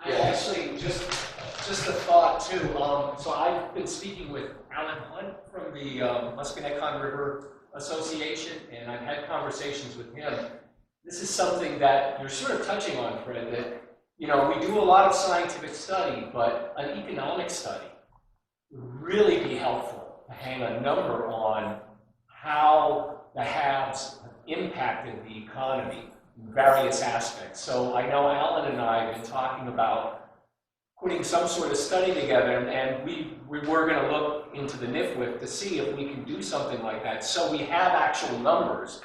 Actually, just a thought too. So I've been speaking with Alan Hunt from the Musconetcong River Association, and I've had conversations with him. This is something that you're sort of touching on, Fred, that, you know, we do a lot of scientific study, but an economic study would really be helpful to hang a number on how the haves have impacted the economy in various aspects. So I know Alan and I have been talking about putting some sort of study together, and we were going to look into the NIFWIP to see if we can do something like that so we have actual numbers.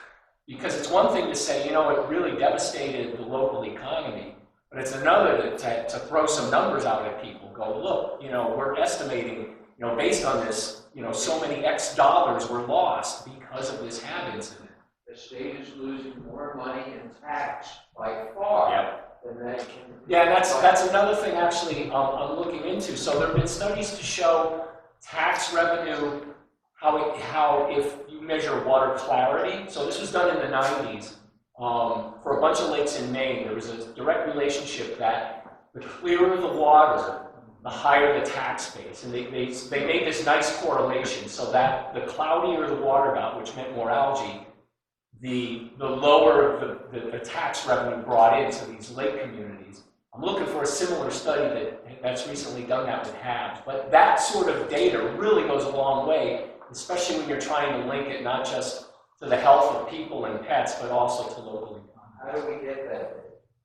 Because it's one thing to say, you know, it really devastated the local economy, but it's another to throw some numbers out at people. Go, look, you know, we're estimating, you know, based on this, you know, so many X dollars were lost because of this HAB incident. The state is losing more money in tax by far than they can. Yeah, and that's another thing actually I'm looking into. So there have been studies to show tax revenue, how if you measure water clarity. So this was done in the 90s for a bunch of lakes in Maine. There was a direct relationship that the clearer the water, the higher the tax base. And they made this nice correlation so that the cloudier the water got, which meant more algae, the lower the tax revenue brought into these lake communities. I'm looking for a similar study that's recently done that with HABs. But that sort of data really goes a long way, especially when you're trying to link it not just to the health of people and pets, but also to local economy. How do we get that?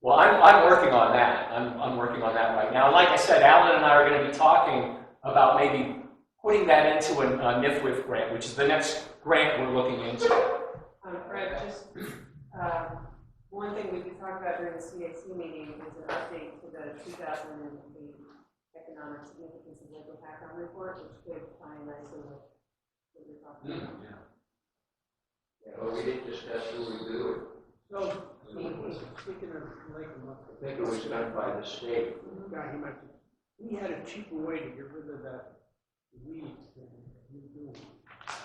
Well, I'm working on that. I'm working on that right now. Like I said, Alan and I are going to be talking about maybe putting that into a NIFWIF grant, which is the next grant we're looking into. Fred, just one thing we could talk about during the CAC meeting is an update to the 2008 Economic Significance of Lake Hopatcong report, which could tie in nicely with what you're talking about. Yeah, well, we didn't discuss who we do it. So, speaking of Lake Hopatcong, I think it was done by the state. He had a cheaper way to get rid of that weeds than you do.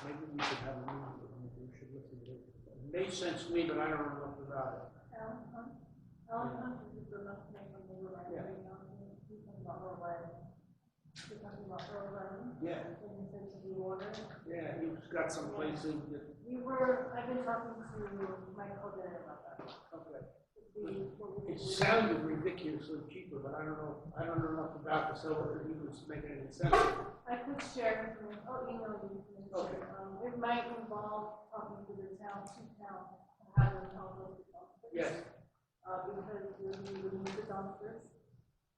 Maybe we should have a meeting with him. We should listen to it. It made sense to me, but I don't know enough about it. Alan Hunt is the enough name on the river. He's talking about Orlando. He's talking about Orlando. Yeah. And he said to be water. Yeah, he's got some places that. I've been talking to Michael Denner about that. Okay. It sounded ridiculously cheaper, but I don't know enough about the so that he was making any sense. I could share information. I'll email you information. Okay. It might involve talking to the town, and have them help us with dumpsters. Yes. Because we would need the dumpsters,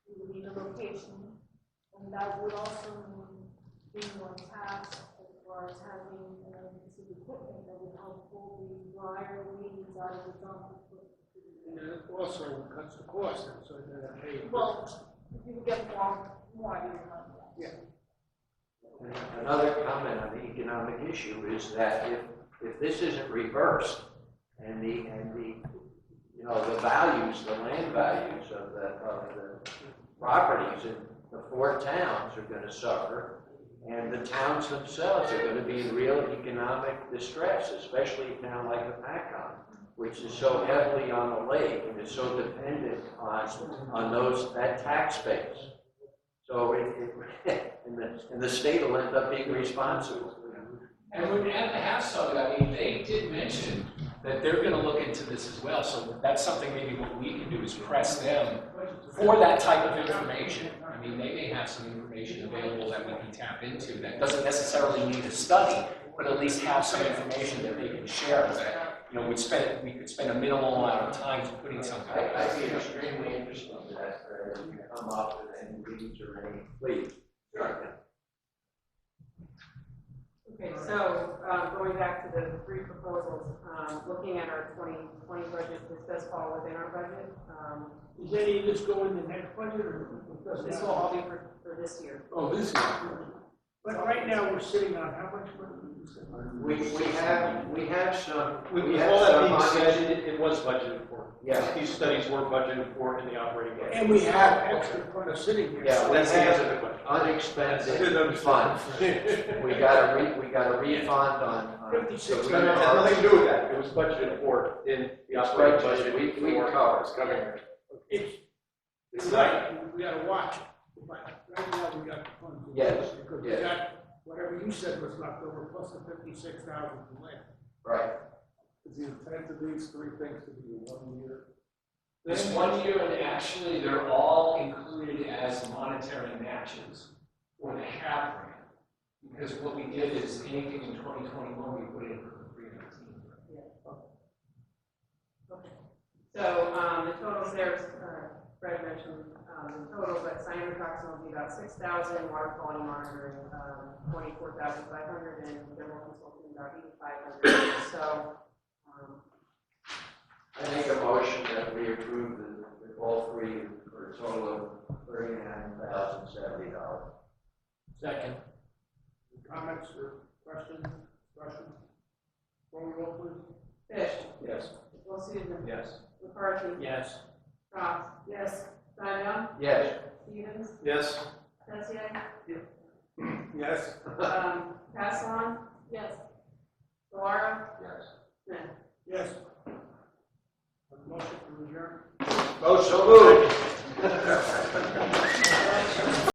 we would need a location, and that would also mean being more taxed as far as having a piece of equipment that would help pull the drier weeds out of the dumpsters. And it also cuts the cost, and so they're paying. Well, if you get more out of your money. Yeah. And another comment on the economic issue is that if this isn't reversed and the you know the values, the land values of the properties in the four towns are going to suffer, and the towns themselves are going to be in real economic distress, especially a town like Hopatcong, which is so heavily on the lake and is so dependent on that tax base. So and the state will end up being responsible. And when at the half summit, I mean, they did mention that they're going to look into this as well. So that's something maybe what we can do is press them for that type of information. I mean, they may have some information available that we can tap into that doesn't necessarily need a study, but at least have some information that they can share that, you know, we could spend a minimal amount of time putting something. I'd be extremely interested in that, if you come up with any leads or any, please. Sure. Okay, so going back to the three proposals, looking at our 2020 budget, this does fall within our budget. Does any of this go in the next budget, or does it? This will all be for this year. Oh, this year. But right now we're sitting on how much money? We have some. With have all that some being money. said, it was budgeted for. Yeah. These studies were budgeted for in the operating budget. And we have extra funds sitting here. Yeah, we That's the answer to the have question. unexpended funds. We got a refund on. 56. It had nothing to do with that. It was budgeted for in the operating budget. We cover it. Coming. It's right. We got to watch it. But right now we got the funds. Yes, Because yes. that, whatever you said was left over, plus the 56,000 from land. Right. Is the intent of these three things to be a 1 year? It's 1 year, and actually, they're all included as monetary matches for the HAB grant. Because what we did is anything in 2021, we put in for the 319. So, the totals there, Fred mentioned, the total, but Simon Coxon will be about 6,000, water quality monitoring, 24,500, and general consulting about 8,500. So, I make a motion that we approve all three for a total of $39,070. Second. Comments or questions? Discussion? Roll please. Fish. Yes. Will Susan. Yes. McCarthy. Yes. Cox. Yes. Simon. Yes. Stevens. Yes. Tessier. Yes.